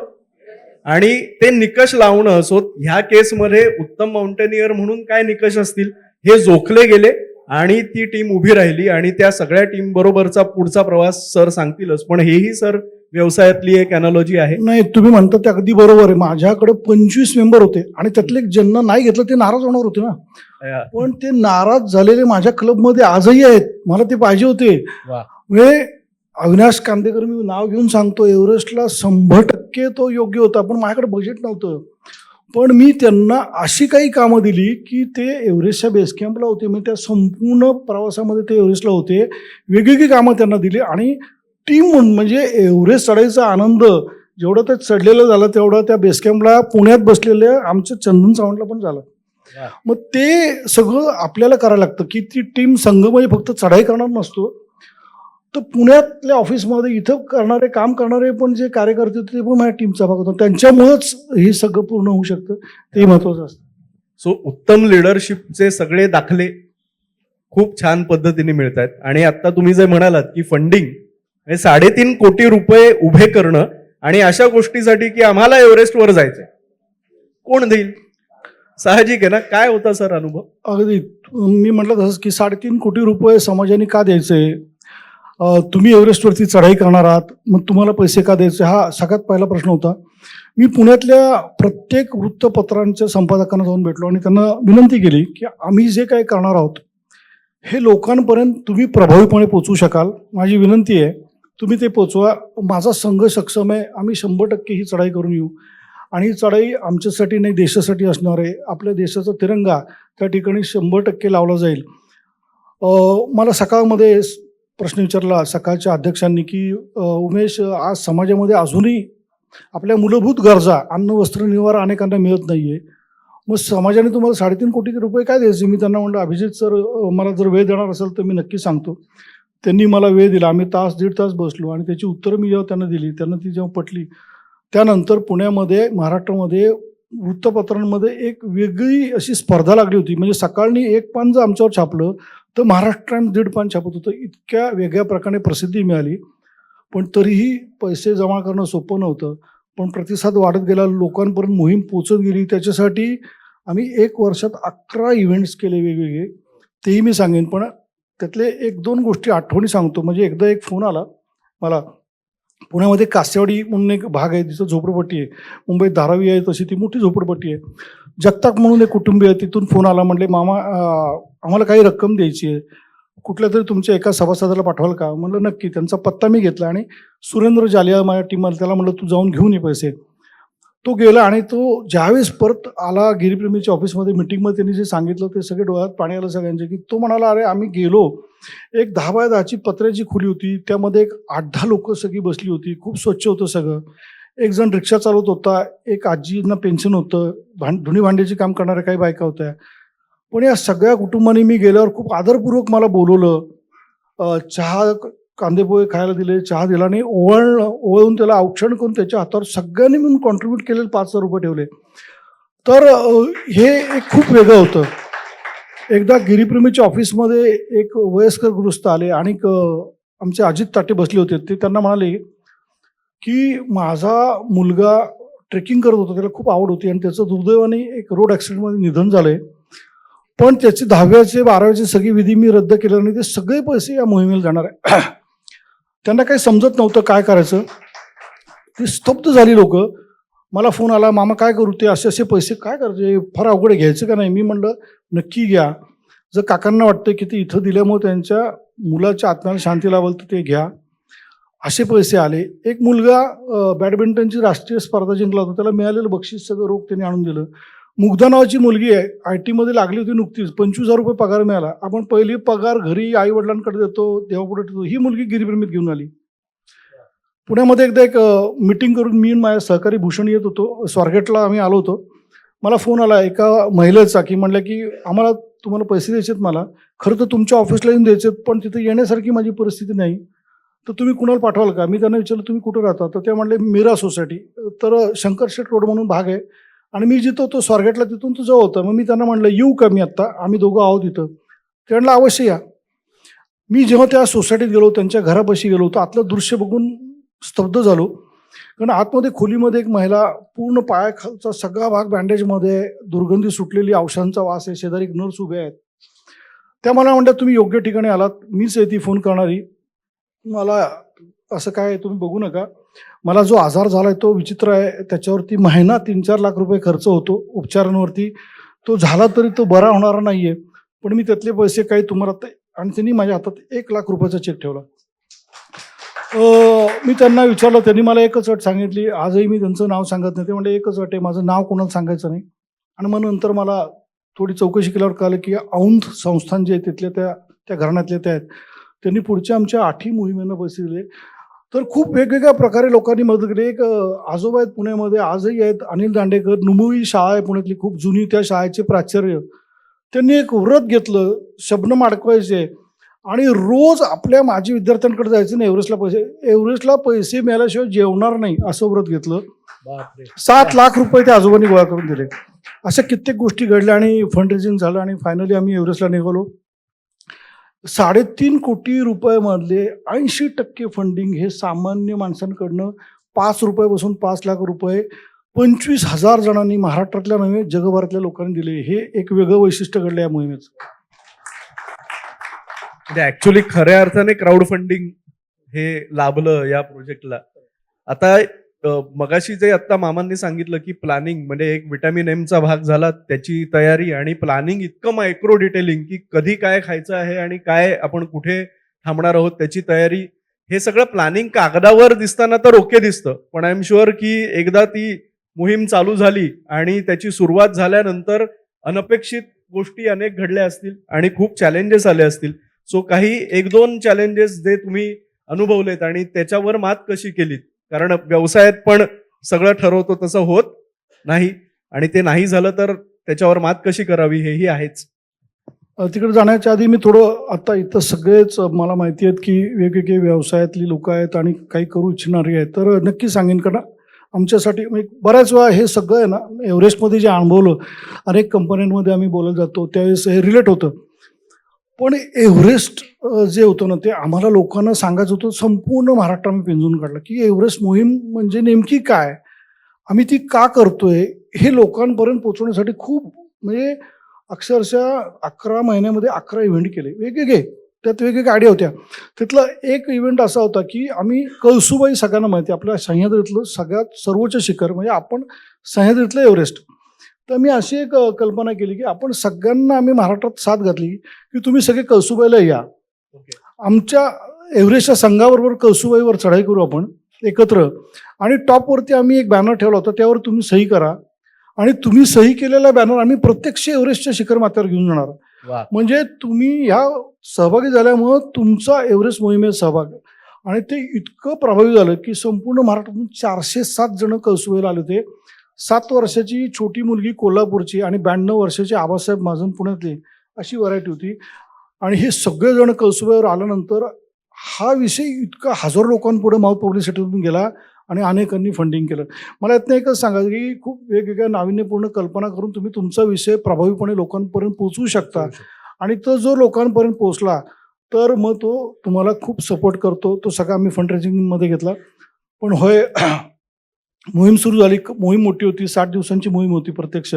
आणि ते निकष लावणं. सो ह्या केसमध्ये उत्तम माउंटेनियर म्हणून काय निकष असतील हे जोखले गेले आणि ती टीम उभी राहिली आणि त्या सगळ्या टीम बरोबरचा पुढचा प्रवास सर सांगतीलच. पण हेही सर व्यवसायातली एक अॅनॉलॉजी आहे.
नाही, तुम्ही म्हणता ते अगदी बरोबर आहे. माझ्याकडे 25 मेंबर होते आणि त्यातले ज्यांना नाही घेतलं ते नाराज होणार होते ना, पण ते नाराज झालेले माझ्या क्लबमध्ये आजही आहेत. मला ते पाहिजे होते. म्हणजे अविनाश कांदेकर मी नाव घेऊन सांगतो, एव्हरेस्टला 100% तो योग्य होता, पण माझ्याकडे बजेट नव्हतं. पण मी त्यांना अशी काही कामं दिली की ते एव्हरेस्टच्या बेस कॅम्पला होते, मी त्या संपूर्ण प्रवासामध्ये ते एव्हरेस्टला होते. वेगवेगळी कामं त्यांना दिली आणि टीम म्हणजे एव्हरेस्ट चढायचा आनंद जेवढं ते चढलेलं झालं तेवढं त्या बेस कॅम्पला पुण्यात बसलेल्या आमच्या चंदन सावंतला पण झालं. मग ते सगळं आपल्याला करायला लागतं की ती टीम संघ म्हणजे फक्त चढाई करणार नसतो, तर पुण्यातल्या ऑफिसमध्ये इथं करणारे काम करणारे पण जे कार्यकर्ते होते ते पण माझ्या टीमचा भाग होता. त्यांच्यामुळेच हे सगळं पूर्ण होऊ शकतं, ते महत्वाचं असतं.
सो उत्तम लिडरशिपचे सगळे दाखले खूप छान पद्धतीने मिळत आहेत. आणि आता तुम्ही जे म्हणालात की फंडिंग 3.5 कोटी रुपये उभे करणं आणि अशा गोष्टीसाठी की आम्हाला एव्हरेस्टवर जायचंय, कोण देईल? साहजिक आहे ना. काय होता सर अनुभव?
अगदी मी म्हटलं तसंच की 3.5 कोटी रुपये समाजाने का द्यायचे, तुम्ही एव्हरेस्टवरती चढाई करणार आहात, मग तुम्हाला पैसे का द्यायचे, हा सगळ्यात पहिला प्रश्न होता. मी पुण्यातल्या प्रत्येक वृत्तपत्रांच्या संपादकांना जाऊन भेटलो आणि त्यांना विनंती केली की आम्ही जे काही करणार आहोत हे लोकांपर्यंत तुम्ही प्रभावीपणे पोचवू शकाल, माझी विनंती आहे तुम्ही ते पोचवा. माझा संघ सक्षम आहे, आम्ही 100% ही चढाई करून येऊ आणि ही चढाई आमच्यासाठी नाही देशासाठी असणार आहे. आपल्या देशाचा तिरंगा त्या ठिकाणी 100% लावला जाईल. मला सकाळमध्ये प्रश्न विचारला सकाळच्या अध्यक्षांनी की उमेश, आज समाजामध्ये अजूनही आपल्या मूलभूत गरजा अन्न वस्त्र निवारा अनेकांना मिळत नाहीये. मग समाजाने तुम्हाला 3.5 कोटी रुपये काय द्यायचे? मी त्यांना म्हणलं, अभिजित सर, मला जर वेळ देणार असेल तर मी नक्की सांगतो. त्यांनी मला वेळ दिला. आम्ही तास दीड तास बसलो आणि त्याची उत्तरं मी जेव्हा त्यांना दिली, त्यांना ती जेव्हा पटली, त्यानंतर पुण्यामध्ये, महाराष्ट्रामध्ये वृत्तपत्रांमध्ये एक वेगळी अशी स्पर्धा लागली होती. म्हणजे सकाळनी एक पान जर आमच्यावर छापलं तर महाराष्ट्र टाइम्स 1.5 पान छापत होतं. इतक्या वेगळ्या प्रकारे प्रसिद्धी मिळाली. पण तरीही पैसे जमा करणं सोपं नव्हतं. पण प्रतिसाद वाढत गेला, लोकांपर्यंत मोहीम पोचत गेली. त्याच्यासाठी आम्ही 1 वर्षात 11 इव्हेंट्स केले वेगवेगळे, तेही मी सांगेन. पण त्यातले 1-2 गोष्टी आठवणी सांगतो. म्हणजे एकदा एक फोन आला मला, पुण्यामध्ये कासेवाडी म्हणून एक भाग आहे, तिथं झोपडपट्टी आहे. मुंबईत धारावी आहे तशी ती मोठी झोपडपट्टी आहे. जगताप म्हणून एक कुटुंबीय आहे, तिथून फोन आला. म्हणले, मामा आम्हाला काही रक्कम द्यायची आहे, कुठल्या तरी तुमच्या एका सभासदाला पाठवाल का? म्हणलं नक्की. त्यांचा पत्ता मी घेतला आणि सुरेंद्र जालिया माझ्या टीमला, त्याला म्हणलं तू जाऊन घेऊन ये पैसे. तो गेला आणि तो ज्यावेळेस परत आला गिरीप्रेमीच्या ऑफिसमध्ये मीटिंगमध्ये, त्यांनी जे सांगितलं ते सगळे डोळ्यात पाणी आलं सगळ्यांचे. की तो म्हणाला, अरे आम्ही गेलो, एक 10 बाय 10ची पत्र्याची खोली होती, त्यामध्ये एक 8-10 लोक सगळी बसली होती, खूप स्वच्छ होतं सगळं. एक जण रिक्षा चालवत होता, एक आजींना पेन्शन होतं, धुणी भांड्याची काम करणाऱ्या काही बायका होत्या. पण या सगळ्या कुटुंबाने मी गेल्यावर खूप आदरपूर्वक मला बोलवलं, चहा कांदेपोहे खायला दिले, चहा दिला नाही, ओवळून त्याला औक्षण करून त्याच्या हातावर सगळ्यांनी मिळून कॉन्ट्रीब्यूट केलेले 5,000 रुपये ठेवले. तर हे एक खूप वेगळं होतं. एकदा गिरीप्रेमीच्या ऑफिसमध्ये एक वयस्कर गृहस्थ आले आणि आमचे अजित ताटे बसले होते. ते त्यांना म्हणाले की माझा मुलगा ट्रेकिंग करत होता, त्याला खूप आवड होती आणि त्याचं दुर्दैवाने एक रोड ॲक्सिडेंटमध्ये निधन झालंय. पण त्याची 10वीचे 12वीचे सगळी विधी मी रद्द केले आणि ते सगळे पैसे या मोहिमेला जाणार आहे. त्यांना काही समजत नव्हतं काय करायचं. ती स्तब्ध झाली लोक. मला फोन आला, मामा काय करू, ते असे पैसे काय करायचे, फार अवघड आहे, घ्यायचं का नाही? मी म्हणलं नक्की घ्या. जर काकांना वाटतं की ते इथं दिल्यामुळे त्यांच्या मुलाच्या आत्म्याला शांती लावेल तर ते घ्या. असे पैसे आले. एक मुलगा बॅडमिंटनची राष्ट्रीय स्पर्धा जिंकला होता, त्याला मिळालेलं बक्षीस सगळं रोख त्यांनी आणून दिलं. मुग्धा नावाची मुलगी आहे, IT मध्ये लागली होती नुकतीच, 25,000 रुपये पगार मिळाला. आपण पहिली पगार घरी आई वडिलांकडे देतो, देवापुढे देतो, ही मुलगी गिरीप्रेमीत घेऊन आली. पुण्यामध्ये एकदा एक मीटिंग करून मी आणि माझ्या सहकारी भूषण येत होतो, स्वारगेटला आम्ही आलो होतो. मला फोन आला एका महिलेचा, की म्हणलं की आम्हाला तुम्हाला पैसे द्यायचेत, मला खरं तर तुमच्या ऑफिसला येऊन द्यायचेत, पण तिथे येण्यासारखी माझी परिस्थिती नाही, तर तुम्ही कुणाला पाठवाल का? मी त्यांना विचारलं तुम्ही कुठं राहता? तर ते म्हणले मीरा सोसायटी. तर शंकरशेठ रोड म्हणून भाग आहे आणि मी जिथं होतो स्वारगेटला तिथून तो जवळ होतं. मग मी त्यांना म्हणलं येऊ का मी आत्ता, आम्ही दोघं आहोत इथं. ते म्हणलं अवश्य या. मी जेव्हा त्या सोसायटीत गेलो, त्यांच्या घरापाशी गेलो, तर आतलं दृश्य बघून स्तब्ध झालो. कारण आतमध्ये खोलीमध्ये एक महिला, पूर्ण पायाखालचा सगळा भाग बँडेजमध्ये, दुर्गंधी सुटलेली, औषधांचा वास आहे, शेजारी एक नर्स उभे आहेत. त्या मला म्हणतात तुम्ही योग्य ठिकाणी आलात, मीच आहे ती फोन करणारी. मला असं काय तुम्ही बघू नका, मला जो आजार झाला आहे तो विचित्र आहे, त्याच्यावरती महिना 3-4 लाख रुपये खर्च होतो उपचारांवरती, तो झाला तरी तो बरा होणारा नाही आहे, पण मी त्यातले पैसे काही तुम्हाला, आणि त्यांनी माझ्या हातात 1 लाख रुपयाचा चेक ठेवला. मी त्यांना विचारलं, त्यांनी मला एकच अट सांगितली, आजही मी त्यांचं नाव सांगत नाही. ते म्हणजे एकच अट आहे, माझं नाव कोणाला सांगायचं नाही. आणि मग नंतर मला थोडी चौकशी केल्यावर कळलं की औंध संस्थान जे आहे तिथल्या त्या घराण्यातले ते आहेत, त्यांनी पुढच्या आमच्या 8ही मोहिमेनं पैसे दिले. तर खूप वेगवेगळ्या प्रकारे लोकांनी मदत केली. एक आजोबा आहेत पुण्यामध्ये, आजही आहेत, अनिल दांडेकर, नुमुई शाळा आहे पुण्यातली खूप जुनी, त्या शाळेचे प्राचार्य, त्यांनी एक व्रत घेतलं, शबनम अडकवायचे आणि रोज आपल्या माजी विद्यार्थ्यांकडे जायचं नाही, एव्हरेस्टला पैसे मिळाल्याशिवाय जेवणार नाही असं व्रत घेतलं. 7 लाख रुपये त्या आजोबांनी गोळा करून दिले. अशा कित्येक गोष्टी घडल्या आणि फंड रेझिंग झालं आणि फायनली आम्ही एव्हरेस्टला निघालो. 3.5 कोटी रुपयामधले 80% फंडिंग हे सामान्य माणसांकडनं, 5 रुपयापासून 5 लाख रुपये 25,000 जणांनी, महाराष्ट्रातल्या नव्हे जगभरातल्या लोकांनी दिले. हे एक वेगळं वैशिष्ट्य घडलं या मोहिमेचं.
म्हणजे ऍक्च्युली खऱ्या अर्थाने क्राऊड फंडिंग हे लाभलं या प्रोजेक्टला. आता मगाशी जे आता मामांनी सांगितलं की प्लॅनिंग म्हणजे एक विटॅमिन एमचा भाग झाला, त्याची तयारी आणि प्लॅनिंग इतकं मायक्रो डिटेलिंग की कधी काय खायचं आहे आणि काय आपण कुठे थांबणार आहोत त्याची तयारी, हे सगळं प्लॅनिंग कागदावर दिसताना तर ओके दिसतं, पण आय एम शुअर की एकदा ती मोहीम चालू झाली आणि त्याची सुरुवात झाल्यानंतर अनपेक्षित गोष्टी अनेक घडल्या असतील आणि खूप चॅलेंजेस आले असतील. सो काही 1-2 चॅलेंजेस जे तुम्ही अनुभवलेत आणि त्याच्यावर मात कशी केलीत, कारण व्यवसायात पण सगळं ठरवतो तसं होत नाही, आणि ते नाही झालं तर त्याच्यावर मात कशी करावी हेही आहेच.
तिकडे जाण्याच्या आधी मी थोडं, आता इथं सगळेच मला माहिती आहेत की वेगवेगळे व्यवसायातली लोक आहेत आणि काही करू इच्छिणारी आहेत, तर नक्की सांगेन. कारण आमच्यासाठी म्हणजे बऱ्याच वेळा हे सगळं आहे ना, एव्हरेस्टमध्ये जे अनुभवलं, अनेक कंपन्यांमध्ये आम्ही बोलत जातो त्यावेळेस हे रिलेट होतं. पण एव्हरेस्ट जे होतं ना, ते आम्हाला लोकांना सांगायचं होतं. संपूर्ण महाराष्ट्र आम्ही पिंजून काढला की एव्हरेस्ट मोहीम म्हणजे नेमकी काय, आम्ही ती का करतोय, हे लोकांपर्यंत पोहोचवण्यासाठी खूप म्हणजे अक्षरशः 11 महिन्यामध्ये 11 इव्हेंट केले वेगवेगळे. त्यात वेगवेगळ्या आयडिया होत्या. त्यातला एक इव्हेंट असा होता की आम्ही कळसुबाई, सगळ्यांना माहिती आहे, आपल्या सह्याद्रीतलं सगळ्यात सर्वोच्च शिखर म्हणजे आपण सह्याद्रीतलं एव्हरेस्ट. तर मी अशी एक कल्पना केली की आपण सगळ्यांना आम्ही महाराष्ट्रात साथ घातली की तुम्ही सगळे कळसुबाईला या. आमच्या एव्हरेस्टच्या संघाबरोबर कळसुबाईवर चढाई करू आपण एकत्र. आणि टॉपवरती आम्ही एक बॅनर ठेवला होता, त्यावर तुम्ही सही करा आणि तुम्ही सही केलेला बॅनर आम्ही प्रत्यक्ष एव्हरेस्टच्या शिखर माथ्यावर घेऊन जाणार. म्हणजे तुम्ही ह्या सहभागी झाल्यामुळं तुमचा एव्हरेस्ट मोहिमेत सहभाग, आणि ते इतकं प्रभावी झालं की संपूर्ण महाराष्ट्रातून 407 जण कळसुबाईला आले होते. 7 वर्षाची छोटी मुलगी कोल्हापूरची आणि 92 वर्षाची आबासाहेब महाजन पुण्यातली, अशी व्हरायटी होती. आणि हे सगळेजण कळसुबाईवर आल्यानंतर हा विषय इतका हजारो लोकांपुढे माउथ पब्लिसिटीतून गेला आणि अनेकांनी फंडिंग केलं. मला यातनं एकच सांगायचं की खूप वेगवेगळ्या नाविन्यपूर्ण कल्पना करून तुम्ही तुमचा विषय प्रभावीपणे लोकांपर्यंत पोहोचवू शकता. आणि तो जो लोकांपर्यंत पोहोचला तर मग तो तुम्हाला खूप सपोर्ट करतो. तो सगळा आम्ही फंड रेझिंगमध्ये घेतला. पण होय, मोहीम सुरू झाली. मोहीम मोठी होती, 60 दिवसांची मोहीम होती प्रत्यक्ष.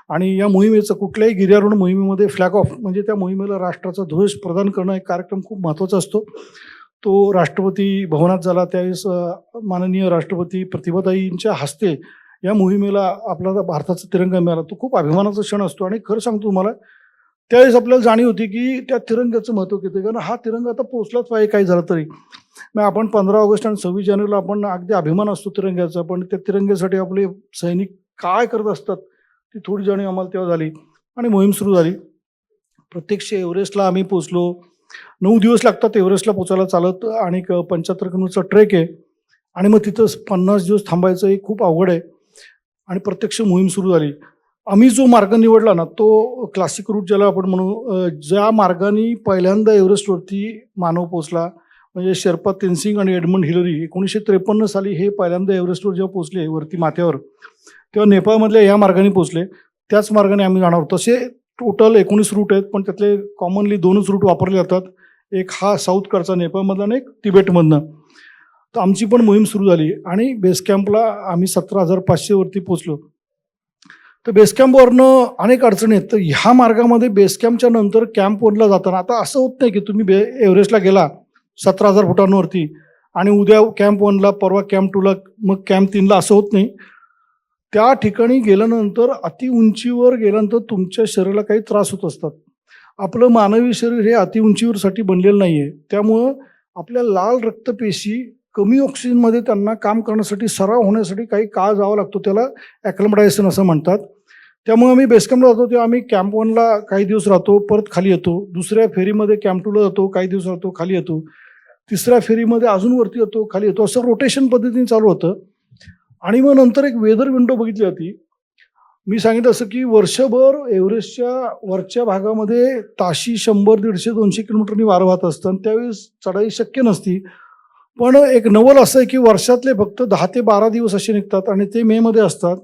आणि या मोहिमेचं कुठल्याही गिर्यारोहण मोहिमेमध्ये फ्लॅग ऑफ म्हणजे त्या मोहिमेला राष्ट्राचा ध्वज प्रदान करणं एक कार्यक्रम खूप महत्त्वाचा असतो. तो राष्ट्रपती भवनात झाला. त्यावेळेस माननीय राष्ट्रपती प्रतिभाताईंच्या हस्ते या मोहिमेला आपला भारताचा तिरंगा मिळाला. तो खूप अभिमानाचा क्षण असतो. आणि खरं सांगतो तुम्हाला, त्यावेळेस आपल्याला जाणीव होती की त्या तिरंग्याचं महत्त्व किती, कारण हा तिरंगा आता पोचलाच पाहिजे काही झालं तरी. मग आपण 15 ऑगस्ट आणि 26 जानेवारीला आपण अगदी अभिमान असतो तिरंग्याचा, पण त्या तिरंग्यासाठी आपले सैनिक काय करत असतात ती थोडी जाणीव आम्हाला तेव्हा झाली. आणि मोहीम सुरू झाली. प्रत्यक्ष एव्हरेस्टला आम्ही पोचलो. 9 दिवस लागतात एव्हरेस्टला पोचायला चालत, आणि 75 किलोमीटरचा ट्रेक आहे. आणि मग तिथं 50 दिवस थांबायचं हे खूप अवघड आहे. आणि प्रत्यक्ष मोहीम सुरू झाली. आम्ही जो मार्ग निवडला ना, तो क्लासिक रूट ज्याला आपण म्हणू, ज्या मार्गाने पहिल्यांदा एव्हरेस्टवरती मानव पोचला म्हणजे शेर्पा तेनसिंग आणि एडमंड हिलरी 1953 साली हे पहिल्यांदा एव्हरेस्टवर जेव्हा पोचले वरती माथ्यावर, तेव्हा नेपाळमधल्या या मार्गाने पोचले. त्याच मार्गाने आम्ही जाणार आहोत. तसे टोटल 19 रूट आहेत, पण त्यातले कॉमनली 2च रूट वापरले जातात. एक हा साऊथकडचा नेपाळमधला आणि एक तिबेटमधनं. तर आमची पण मोहीम सुरू झाली आणि बेस कॅम्पला आम्ही 17,500 वरती पोचलो. तर बेस कॅम्पवरनं अनेक अडचणी आहेत. तर ह्या मार्गामध्ये बेस कॅम्पच्या नंतर कॅम्प 1ला जाताना आता असं होत नाही की तुम्ही एव्हरेस्टला गेला 17,000 फुटांवरती आणि उद्या कॅम्प 1ला, परवा कॅम्प 2ला, मग कॅम्प 3ला, असं होत नाही. त्या ठिकाणी गेल्यानंतर अति उंचीवर गेल्यानंतर तुमच्या शरीराला काही त्रास होत असतात. आपलं मानवी शरीर हे अति उंचीवरसाठी बनलेलं नाही आहे. त्यामुळं आपल्या लाल रक्तपेशी कमी ऑक्सिजनमध्ये त्यांना काम करण्यासाठी, सराव होण्यासाठी काही काळ जावा लागतो. त्याला ॲक्लमटायझेशन असं म्हणतात. त्यामुळे आम्ही बेसकॅम्पला जातो तेव्हा आम्ही कॅम्प 1ला काही दिवस राहतो, परत खाली येतो. दुसऱ्या फेरीमध्ये कॅम्प 2ला जातो, काही दिवस राहतो, खाली येतो. तिसऱ्या फेरीमध्ये अजून वरती येतो, खाली येतो. असं रोटेशन पद्धतीने चालू होतं. आणि मग नंतर एक वेदर विंडो बघितली होती. मी सांगितलं असं की वर्षभर एव्हरेस्टच्या वरच्या भागामध्ये ताशी 100, 150, 200 किलोमीटरनी वारं वाहत असतं आणि त्यावेळेस चढाई शक्य नसती. पण एक नवल असं आहे की वर्षातले फक्त 10 ते 12 दिवस असे निघतात आणि ते मेमध्ये असतात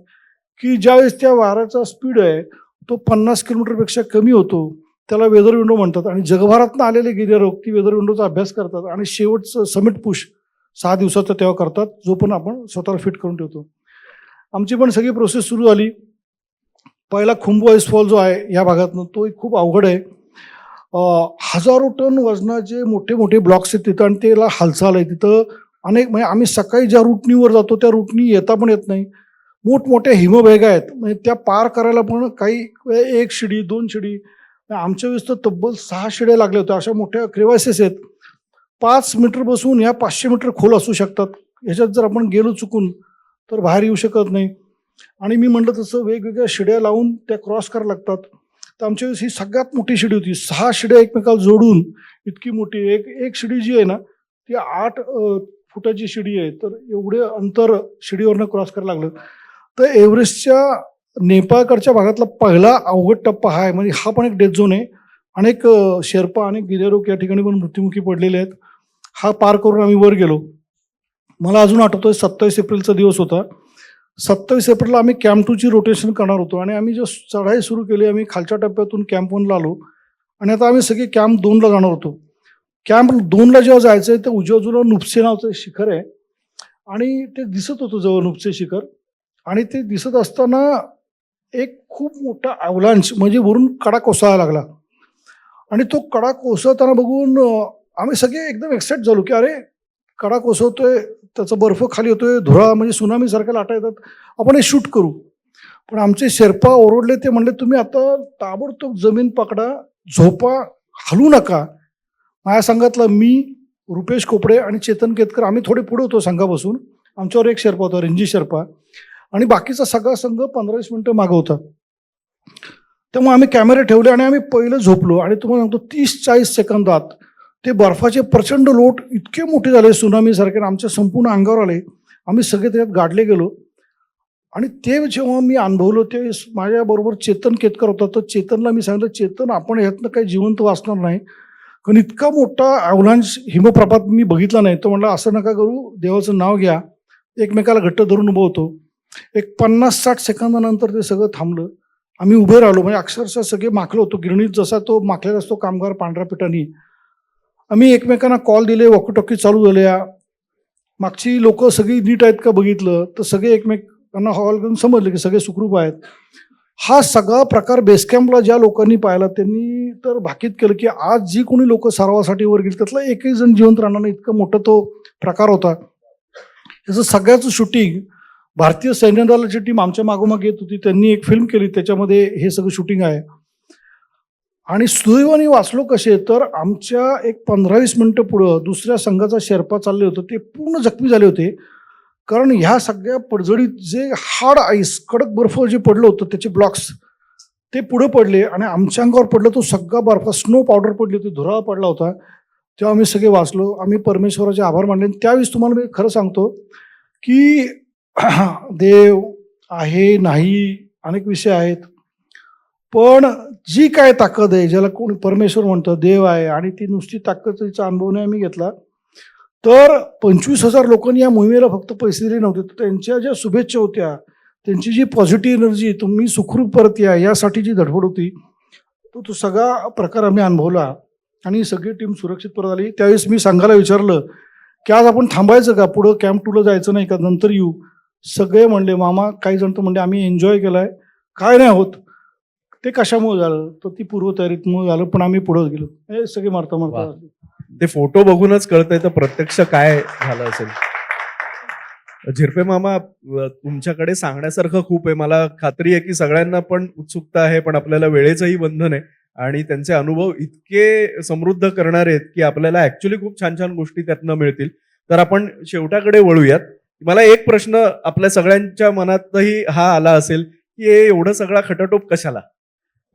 की ज्यावेळेस त्या वाऱ्याचा स्पीड आहे तो 50 किलोमीटरपेक्षा कमी होतो. त्याला वेदर विंडो म्हणतात. आणि जगभरातून आलेले गिर्यारोहक ती वेदर विंडोचा अभ्यास करतात आणि शेवटचं समिट पुश 6 दिवसाचा तेव्हा करतात, जो पण आपण स्वतःला फिट करून ठेवतो. आमची पण सगळी प्रोसेस सुरू झाली. पहिला खुंबू आईसफॉल जो आहे या भागातनं, तो एक खूप अवघड आहे. हजारो टन वजनाचे मोठे मोठे ब्लॉक्स आहेत तिथं आणि त्याला हालचाल आहे तिथं. अनेक म्हणजे आम्ही सकाळी ज्या रूटनीवर जातो त्या रूटनी येता पण येत नाही. मोठमोठ्या हिमभेगा आहेत, म्हणजे त्या पार करायला पण काही 1 शिडी 2 शिडी, आमच्या वेळेस तर तब्बल 6 शिड्या लागल्या होत्या. अशा मोठ्या क्रेवायसेस आहेत. 5 मीटर बसून या 500 मीटर खोल असू शकतात. ह्याच्यात जर आपण गेलो चुकून तर बाहेर येऊ शकत नाही. आणि मी म्हटलं तसं वेगवेगळ्या शिड्या लावून त्या क्रॉस करायला लागतात. तर आमच्या वेळेस ही सगळ्यात मोठी शिडी होती. 6 शिड्या एकमेकाला जोडून इतकी मोठी. एक शिडी जी आहे ना ती 8 फुटाची शिडी आहे, तर एवढे अंतर शिडीवरनं क्रॉस करायला लागलं. तर एव्हरेस्टच्या नेपाळकडच्या भागातला पहिला अवघड टप्पा हा आहे. म्हणजे हा पण एक डेथ झोन आहे. अनेक शेर्पा आणि गिर्यारोहक या ठिकाणी पण मृत्युमुखी पडलेले आहेत. हा पार करून आम्ही वर गेलो. मला अजून आठवतोय 27 एप्रिलचा दिवस होता. 27 एप्रिलला आम्ही कॅम्प 2ची रोटेशन करणार होतो आणि आम्ही जो चढाई सुरू केली, आम्ही खालच्या टप्प्यातून कॅम्प 1ला आलो आणि आता आम्ही सगळे कॅम्प 2ला जाणार होतो. कॅम्प 2ला जेव्हा जायचं आहे तर उजव्या बाजूला नुपसे नावचं शिखर आहे आणि ते दिसत होतं जवळ नुपसे शिखर. आणि ते दिसत असताना एक खूप मोठा अवलांच म्हणजे वरून कडा कोसळायला लागला आणि तो कडा कोसळताना बघून आम्ही सगळे एकदम एक्साइट झालो की अरे कडा कोसळतोय, त्याचा बर्फ खाली होतोय, धुळा म्हणजे सुनामी सारख्या लाटा येतात, आपण हे शूट करू. पण आमचे शेर्पा ओरडले. ते म्हणले तुम्ही आता ताबडतोब जमीन पकडा, झोपा, हलू नका. माझ्या संघातला मी, रुपेश कोपडे आणि चेतन केतकर आम्ही थोडे पुढे होतो संघापासून. आमच्यावर एक शेर्पा होता, रणजी शेर्पा, आणि बाकीचा सगळा संघ 15-20 मिनिटं मागं होता. त्यामुळे आम्ही कॅमेरे ठेवले आणि आम्ही पहिलं झोपलो. आणि तुम्हाला सांगतो 30-40 सेकंदात ते बर्फाचे प्रचंड लोट इतके मोठे झाले सुनामीसारखे, आमच्या संपूर्ण अंगावर आले. आम्ही सगळे त्याच्यात गाडले गेलो. आणि ते जेव्हा मी अनुभवलं ते माझ्याबरोबर चेतन केतकर होता. तर चेतनला मी सांगितलं, चेतन आपण ह्यातनं काही जिवंत वाचणार नाही, कारण इतका मोठा अवलांच हिमप्रपात मी बघितला नाही. तो म्हणला असं नका करू, देवाचं नाव घ्या. एकमेकाला घट्ट धरून उभं होतो. एक 50-60 सेकंदानंतर ते सगळं थांबलं. आम्ही उभे राहिलो, म्हणजे अक्षरशः सगळे माखलो होतो. गिरणीत जसा तो माखलेला असतो कामगार पांढऱ्या पिठानी. आम्ही एकमेकांना कॉल दिले, वॉकीटॉकी चालू झाल्या. मागची लोक सगळी नीट आहेत का बघितलं तर सगळे एकमेकांना हॉल करून समजलं की सगळे सुखरूप आहेत. हा सगळा प्रकार बेस कॅम्पला ज्या लोकांनी पाहिला त्यांनी तर भाकीत केलं की आज जी कोणी लोक सरावासाठी वर गेली त्यातला एकही जण जिवंत राहणार नाही, इतका मोठा तो प्रकार होता. त्याचं सगळ्याचं शूटिंग भारतीय सैन्य दलाची टीम आमच्या मागोमाग येत होती. त्यांनी एक फिल्म केली, त्याच्यामध्ये हे सगळं शूटिंग आहे. आणि सुदैवाने वाचलो कसे, तर आमच्या एक 15-20 मिनिटं पुढं दुसऱ्या संघाचा शेर्पा चालले होते, ते पूर्ण जखमी झाले होते. कारण ह्या सगळ्या पडझडीत जे हार्ड आईस, कडक बर्फ जे पडलं होतं त्याचे ब्लॉक्स ते पुढे पडले आणि आमच्या अंगावर पडलं. तो सगळा बर्फ, स्नो पावडर पडली होती, धुराळा पडला होता. तेव्हा आम्ही सगळे वाचलो. आम्ही परमेश्वराचे आभार मानले. त्यावेळेस तुम्हाला मी खरं सांगतो की देव आहे नाही अनेक विषय आहेत, पण जी काय ताकद आहे, ज्याला कोणी परमेश्वर म्हणतं, देव आहे, आणि ती नुसती ताकदीचा अनुभव नाही आम्ही घेतला. तर 25,000 लोकांनी या मोहिमेला फक्त पैसे दिले नव्हते, तर त्यांच्या ज्या शुभेच्छा होत्या, त्यांची जी पॉझिटिव्ह एनर्जी, तुम्ही सुखरूप परत यासाठी जी धडपड होती, तो सगळा प्रकार आम्ही अनुभवला आणि सगळी टीम सुरक्षित परत आली. त्यावेळेस मी संघाला विचारलं की आज आपण थांबायचं का, पुढं कॅम्प 2ला जायचं नाही का, नंतर येऊ. सगळे म्हणले मामा, काही जण तर म्हणले आम्ही एन्जॉय केलाय, काय नाही होत. ते कशामुळे झालं तर ती पूर्वतयारीमुळे झालं, पण आम्ही पुढे गेलो. हे सगळे मारता
ते फोटो बघूनच कळतंय तर प्रत्यक्ष काय झालं असेल. झिरपे मामा, तुमच्याकडे सांगण्यासारखं खूप आहे. मला खात्री आहे की सगळ्यांना पण उत्सुकता आहे, पण आपल्याला वेळेचंही बंधन आहे आणि त्यांचे अनुभव इतके समृद्ध करणार आहेत की आपल्याला ऍक्च्युली खूप छान छान गोष्टी त्यातनं मिळतील. तर आपण शेवटाकडे वळूयात. मला एक प्रश्न आपल्या सगळ्यांच्या मनातही हा आला असेल की हे एवढं सगळा खटाटोप कशाला.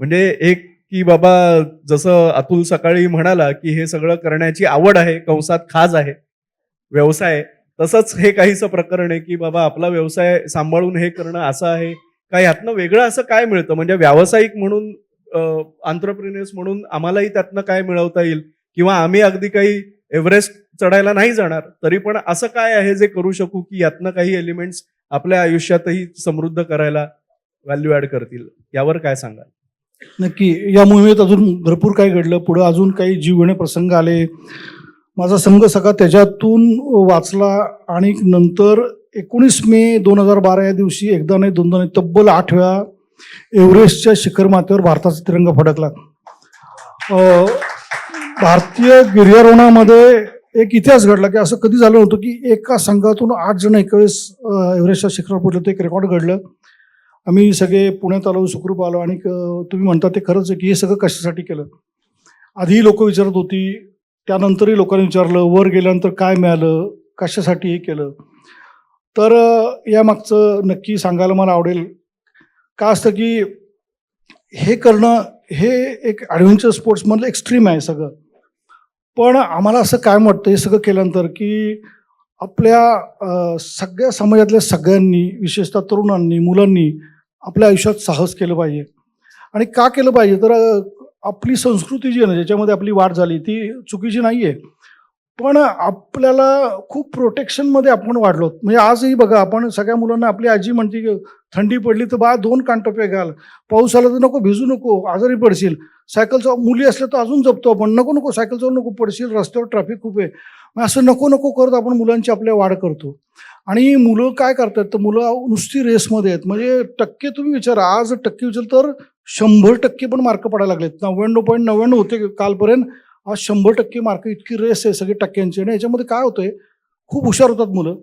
म्हणजे एक की बाबा, जसं अतुल सकाळी म्हणाला की हे सगळं करण्याची आवड आहे, कंसात खाज आहे, व्यवसाय, तसंच हे काहीसं प्रकरण आहे की बाबा आपला व्यवसाय सांभाळून हे करणं असं आहे का, यातनं वेगळं असं काय मिळतं. म्हणजे व्यावसायिक म्हणून, एंटरप्रेन्युअर्स म्हणून आम्हालाही त्यातनं काय मिळवता येईल, किंवा आम्ही अगदी काही एव्हरेस्ट चढायला नाही जाणार तरी पण असं काय आहे जे करू शकू की यातनं काही एलिमेंट्स आपल्या आयुष्यातही समृद्ध करायला व्हॅल्यू ऍड करतील. यावर काय सांगाल.
नक्की. या मोहिमेत अजून भरपूर काही घडलं, पुढे अजून काही जीवघेणे प्रसंग आले. माझा संघ सगळा त्याच्यातून वाचला आणि नंतर 19 मे 2012 या दिवशी एकदा नाही दोनदा नाही तब्बल 8 वेळा एव्हरेस्टच्या शिखर माथ्यावर भारताचा तिरंगा फडकला. भारतीय गिर्यारोहणामध्ये एक इतिहास घडला की असं कधी झालं नव्हतं की एका संघातून 8 जण एका वेळेस एव्हरेस्टच्या शिखरावर पोहोचले. ते एक रेकॉर्ड घडलं. आम्ही सगळे पुण्यात आलो, सुखरूप आलो. आणि तुम्ही म्हणता ते खरंच आहे की हे सगळं कशासाठी केलं. आधीही लोक विचारत होती, त्यानंतरही लोकांनी विचारलं, वर गेल्यानंतर काय मिळालं, कशासाठी हे केलं. तर यामागचं नक्की सांगायला मला आवडेल. का असतं की हे करणं हे एक ॲडव्हेंचर स्पोर्ट्समधलं एक्स्ट्रीम आहे सगळं. पण आम्हाला असं काय वाटतं हे सगळं केल्यानंतर की आपल्या सगळ्या समाजातल्या सगळ्यांनी, विशेषतः तरुणांनी, मुलांनी आपल्या आयुष्यात साहस केलं पाहिजे. आणि का केलं पाहिजे तर आपली संस्कृती जी आहे ना, ज्याच्यामध्ये आपली वाढ झाली ती चुकीची नाही आहे. पण आपल्याला खूप प्रोटेक्शनमध्ये आपण वाढलो. म्हणजे आजही बघा, आपण सगळ्या मुलांना, आपली आजी म्हणते की थंडी पडली तर बा 2 कानटोप्या घाल, पाऊस आला तर नको भिजू नको, आजारी पडशील. सायकल मुली असल्या तर अजून जपतो आपण, नको नको सायकल चालवू नको, पडशील, रस्त्यावर ट्रॅफिक खूप आहे. मग असं नको नको करत आपण मुलांची आपल्या वाढ करतो. आणि मुलं काय करतात, तर मुलं नुसती रेसमध्ये आहेत. म्हणजे टक्के तुम्ही विचारा, आज टक्के विचार तर 100% पण मार्क पडायला लागलेत. 99.99 होते कालपर्यंत, आज 100% मार्क, इतकी रेस आहे सगळी टक्क्यांची. आणि याच्यामध्ये काय होतंय, खूप हुशार होतात मुलं.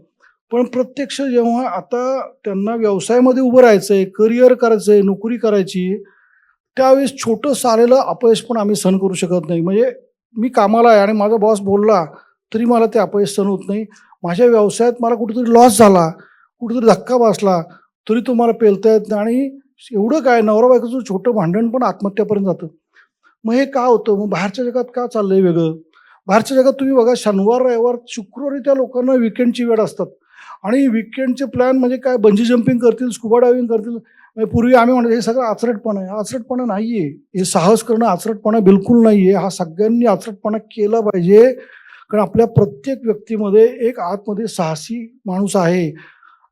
पण प्रत्यक्ष जेव्हा आता त्यांना व्यवसायामध्ये उभं राहायचंय, करिअर करायचंय, नोकरी करायची, त्यावेळेस छोटंसं आलेलं अपयश पण आम्ही सहन करू शकत नाही. म्हणजे मी कामाला आहे आणि माझा बॉस बोलला तरी मला ते अपयश सहन होत नाही. माझ्या व्यवसायात मला कुठेतरी लॉस झाला, कुठेतरी धक्का बसला, तरी तो मला पेलता येत नाही. आणि एवढं काय, नवरा बायकोचं छोटं भांडण पण आत्महत्यापर्यंत जातं. मग हे का होतं? मग बाहेरच्या जगात का चाललंय वेगळं? बाहेरच्या जगात तुम्ही बघा, शनिवार, रविवार, शुक्रवारी त्या लोकांना विकेंडची वेळ असतात. आणि विकेंडचे प्लॅन म्हणजे काय, बंजी जम्पिंग करतील, स्कुबा डायव्हिंग करतील. म्हणजे पूर्वी आम्ही म्हणतो हे सगळं आचरटपणा आहे. आचरटपणा नाहीये. हे साहस करणं आचरटपणा बिलकुल नाहीये. हा सगळ्यांनी आचरटपणा केला पाहिजे. कारण आपल्या प्रत्येक व्यक्तीमध्ये एक आतमध्ये साहसी माणूस आहे.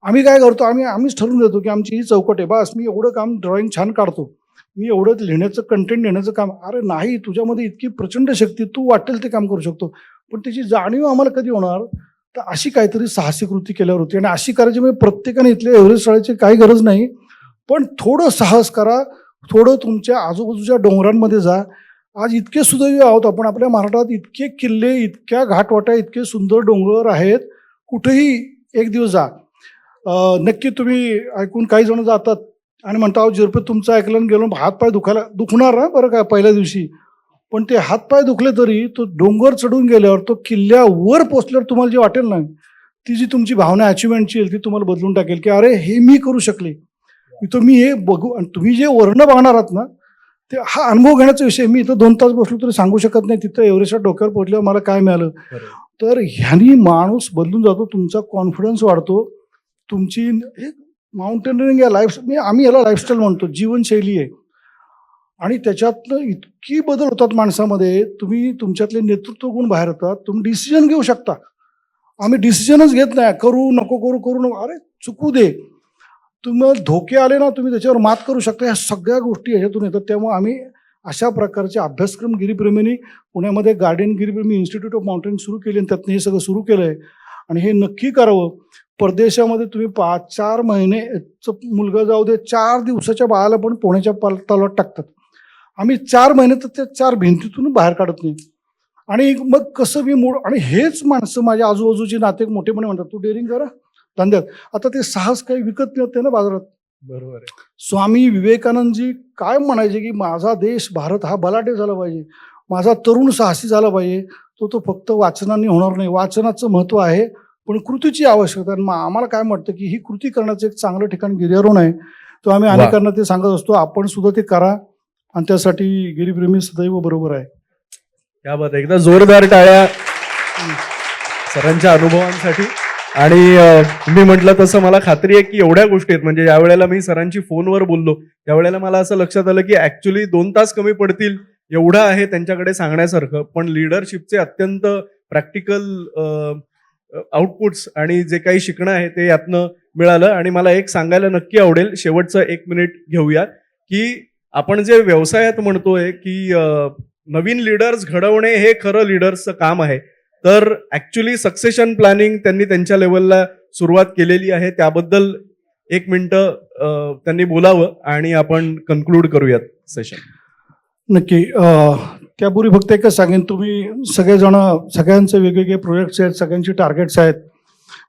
आम्ही काय करतो, आम्हीच ठरवून देतो की आमची ही चौकट आहे, बस मी एवढं काम ड्रॉइंग छान काढतो, मी एवढं लिहिण्याचं कंटेंट लिहिण्याचं काम. अरे नाही, तुझ्यामध्ये इतकी प्रचंड शक्ती, तू वाटेल ते काम करू शकतो. पण त्याची जाणीव आम्हाला कधी होणार, तर अशी काहीतरी साहसी कृती केल्यावर होती. आणि अशी करायची म्हणजे प्रत्येकाने इथल्या एव्हरेस्ट चढायची काही गरज नाही. पण थोडं साहस करा, थोडं तुमच्या आजूबाजूच्या डोंगरांमध्ये जा. आज इतके सुदैवी आहोत आपण, आपल्या महाराष्ट्रात इतके किल्ले, इतक्या घाटवाट्या, इतके सुंदर डोंगर आहेत. कुठेही एक दिवस जा. नक्की तुम्ही ऐकून काही जण जातात आणि म्हणता, अहो झिरपे तुमचं ऐकलं आणि गेलो, हातपाय दुखणार ना बरं का पहिल्या दिवशी. पण ते हातपाय दुखले तरी तो डोंगर चढून गेल्यावर, तो किल्ल्यावर पोचल्यावर तुम्हाला जे वाटेल ना, ती जी तुमची भावना अचिव्हमेंटची आहे ती तुम्हाला बदलून टाकेल, की अरे हे मी करू शकले, इथं मी हे बघू. आणि तुम्ही जे वर्ण बघणार आहात ना, ते हा अनुभव घेण्याचा विषय. मी इथं 2 तास बसलो तरी सांगू शकत नाही तिथं एव्हरेस्टच्या डोक्यावर पोहोचल्यावर मला काय मिळालं. तर ह्यानी माणूस बदलून जातो, तुमचा कॉन्फिडन्स वाढतो, तुमची माउंटेनिअरिंग या आम्ही याला लाईफस्टाईल म्हणतो, जीवनशैली आहे. आणि त्याच्यातनं इतकी बदल होतात माणसामध्ये, तुम्ही तुमच्यातले नेतृत्व गुण बाहेर येतात, तुम्ही डिसिजन घेऊ शकता. आम्ही डिसिजनच घेत नाही, करू नको करू, करू नको, अरे चुकू दे. तुम्हाला धोके आले ना, तुम्ही त्याच्यावर मात करू शकता. ह्या सगळ्या गोष्टी ह्याच्यातून येतात. त्यामुळे आम्ही अशा प्रकारचे अभ्यासक्रम गिरीप्रेमींनी पुण्यामध्ये garden Giripremi institute of mountaineering सुरू केली आणि त्यातनं हे सगळं सुरू केलं आहे. आणि हे नक्की करावं. परदेशामध्ये तुम्ही 5-4 महिने, मुलगा जाऊ दे, 4 दिवसाच्या बाळाला पण पोहण्याच्या तलावात टाकतात. आम्ही 4 महिने तर त्या 4 भिंतीतून बाहेर काढत नाही. आणि मग कसं मी मूळ, आणि हेच माणसं माझ्या आजूबाजूचे नाते मोठेपणे म्हणतात, तू डेअरिंग करा धंद्यात. आता ते साहस काही विकत मिळते ना बाजारात.
बरोबर आहे.
स्वामी विवेकानंदजी काय म्हणायचे, की माझा देश भारत हा बलाढ्य झाला पाहिजे, माझा तरुण साहसी झाला पाहिजे. तो फक्त वाचनाने होणार नाही. वाचनाचं महत्व आहे, पण कृतीची आवश्यकता. आणि आम्हाला काय वाटतं, की ही कृती करण्याचं एक चांगलं ठिकाण गिर्यारोहण आहे. तो आम्ही अनेकांना ते सांगत असतो, आपण सुद्धा ते करा. आणि त्यासाठी गिरीप्रेमी सदैव बरोबर आहे.
क्या बात आहे. एकदा जोरदार टाळ्या सरांच्या अनुभवांसाठी. आणि तुम्ही म्हटलं तसं मला खात्री आहे की एवढ्या गोष्टी आहेत. म्हणजे ज्या वेळेला मी सरांची फोनवर बोललो त्यावेळेला मला असं लक्षात आलं की ऍक्च्युली 2 तास कमी पडतील एवढं आहे त्यांच्याकडे सांगण्यासारखं. पण लिडरशिपचे अत्यंत प्रॅक्टिकल आउटपुट्स आणि जे काही शिकणं आहे ते यातनं मिळालं. आणि मला एक सांगायला नक्की आवडेल, शेवटचं 1 मिनिट घेऊया, की आपण जे व्यवसायात म्हणतोय की नवीन लीडर्स घडवणे हे खरं लीडर्सचं काम आहे. तर ऍक्च्युली सक्सेशन प्लॅनिंग त्यांनी त्यांच्या लेवलला सुरुवात केलेली आहे. त्याबद्दल 1 मिनिटं त्यांनी बोलावं आणि आपण कन्क्लूड करूयात सेशन.
नक्की. त्यापूर्वी फक्त एकच सांगेन, तुम्ही सगळेजण, सगळ्यांचे वेगवेगळे प्रोजेक्ट्स आहेत, सगळ्यांची टार्गेट्स आहेत.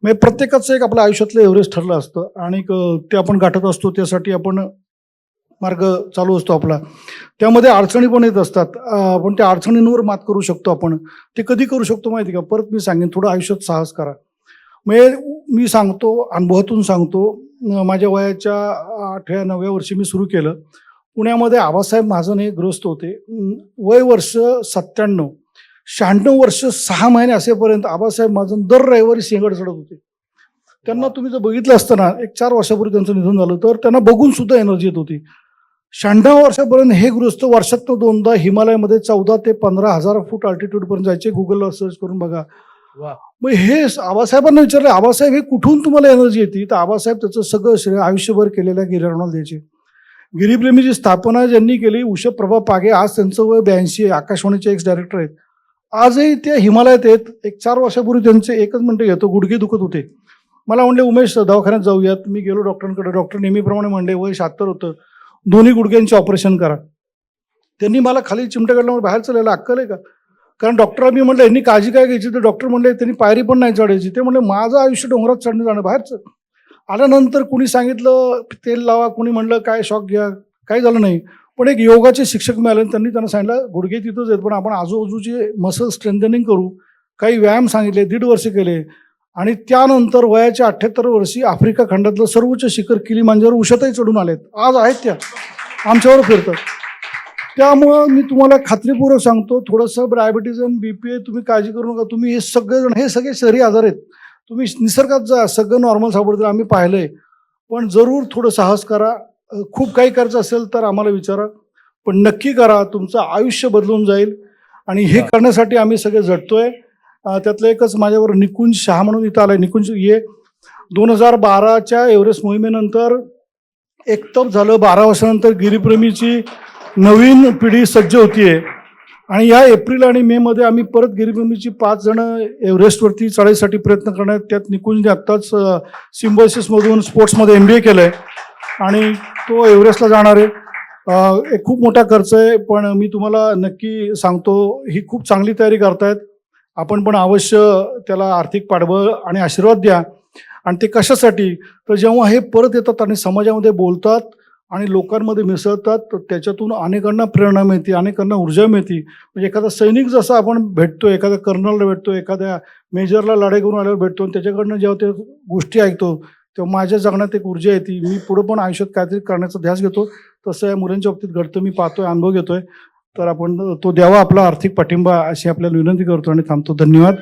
म्हणजे प्रत्येकाचं एक आपल्या आयुष्यातलं एव्हरेस्ट ठरलं असतं आणि ते आपण गाठत असतो. त्यासाठी आपण मार्ग चालू असतो आपला. त्यामध्ये अडचणी पण येत असतात, पण त्या अडचणींवर मात करू शकतो आपण. ते कधी करू शकतो माहिती का? परत मी सांगेन, थोडं आयुष्यात साहस करा. म्हणजे मी सांगतो, अनुभवातून सांगतो. माझ्या वयाच्या 8व्या-9व्या वर्षी मी सुरू केलं. पुण्यामध्ये आबासाहेब महाजन हे ग्रस्त होते. वय वर्ष 97. 96 वर्ष 6 महिने असेपर्यंत आबासाहेब माझं दर रविवारी सिंहगड चढत होते. त्यांना तुम्ही जर बघितलं असतं ना, एक 4 वर्षापूर्वी त्यांचं निधन झालं, तर त्यांना बघून सुद्धा एनर्जी येत होती. 96 वर्षापर्यंत हे गृहस्थ वर्षातनं 2दा हिमालयामध्ये 14 ते 15,000 फूट अल्टिट्यूड पर्यंत जायचे. गुगलला सर्च करून बघा.
वा.
मग हे आबासाहेबांना विचारले, आबासाहेब हे कुठून तुम्हाला एनर्जी येते? तर आबासाहेब त्याचं सगळं श्रेय आयुष्यभर केलेल्या गिर्यारोहणाला द्यायचे. गिरीप्रेमीची स्थापना ज्यांनी केली उषप्रभा पागे, आज त्यांचं वय 82 आहे, आकाशवाणीचे एक्स डायरेक्टर आहेत. आजही ते हिमालयात आहेत. एक 4 वर्षापूर्वी त्यांचे एकच मिनिटं घेतो, गुडघे दुखत होते. मला म्हणले, उमेश दवाखान्यात जाऊयात. मी गेलो डॉक्टरांकडे. डॉक्टर नेहमीप्रमाणे म्हणले, वय 76 होतं, दोन्ही गुडघ्यांचे ऑपरेशन करा. त्यांनी मला खाली चिमटा काढल्यामुळे बाहेर चालायला अक्कल आहे का? कारण डॉक्टर मी म्हटलं यांनी काळजी काय घ्यायची, तर डॉक्टर म्हणले त्यांनी पायरी पण नाही चढायची. ते म्हणले माझं आयुष्य डोंगरात चढणं जाणं बाहेरचं. आल्यानंतर कुणी सांगितलं तेल लावा, कुणी म्हणलं काय शॉक घ्या, काही झालं नाही. पण एक योगाचे शिक्षक मिळाले, त्यांनी त्यांना सांगितलं गुडघे तिथंच आहेत पण आपण आजूबाजूचे मसल स्ट्रेंथनिंग करू. काही व्यायाम सांगितले, 1.5 वर्ष केले. आणि त्यानंतर वयाच्या 78 वर्षी आफ्रिका खंडातलं सर्वोच्च शिखर किलीमांजारो उषाताई चढून आलेत. आज आहेत त्या आमच्यावर फिरतात. त्यामुळं मी तुम्हाला खात्रीपूर्वक सांगतो, थोडंसं डायबिटीज आणि बीपी तुम्ही काळजी करू नका. तुम्ही हे सगळे शहरी आजार आहेत. तुम्ही निसर्गात जा, सगळं नॉर्मल सापडतं, आम्ही पाहिलंय. पण जरूर थोडं साहस करा. खूप काही करायचं असेल तर आम्हाला विचारा, पण नक्की करा. तुमचं आयुष्य बदलून जाईल आणि हे करण्यासाठी आम्ही सगळे झटतोय. त्यातलं एकच माझ्यावर निकुंज शहा म्हणून इथं आलाय. निकुंज ये 2012च्या एव्हरेस्ट मोहिमेनंतर एक तप झालं. 12 वर्षानंतर गिरीप्रेमीची नवीन पिढी सज्ज होतीये आणि या एप्रिल आणि मे मध्ये आम्ही परत गिरीप्रेमीची 5 जण एव्हरेस्टवरती चढाईसाठी प्रयत्न करणार. त्यात निकुंजने आत्ताच सिम्बॉयसिसमधून स्पोर्ट्समध्ये MBA केलंय आणि तो एव्हरेस्टला जाणार आहे. एक खूप मोठा खर्च आहे, पण मी तुम्हाला नक्की सांगतो ही खूप चांगली तयारी करतायत. आपण पण अवश्य त्याला आर्थिक पाठबळ आणि आशीर्वाद द्या. आणि ते कशासाठी, तर जेव्हा हे परत येतात आणि समाजामध्ये बोलतात आणि लोकांमध्ये मिसळतात, तर त्याच्यातून अनेकांना प्रेरणा मिळते, अनेकांना ऊर्जा मिळते. म्हणजे एखादा सैनिक जसा आपण भेटतो, एखाद्या कर्नलला भेटतो, एखाद्या मेजरला लढाई करून आल्यावर भेटतो आणि त्याच्याकडनं जेव्हा ते गोष्टी ऐकतो तेव्हा माझ्या जगण्यात एक ऊर्जा येते. मी पुढे पण आयुष्यात काहीतरी करण्याचा ध्यास घेतो. तसं या मुलांच्या बाबतीत घडतं, मी पाहतोय, अनुभव घेतोय. तर आपण तो द्यावा आपला आर्थिक पाठिंबा अशी आपल्याला विनंती करतो आणि थांबतो. धन्यवाद.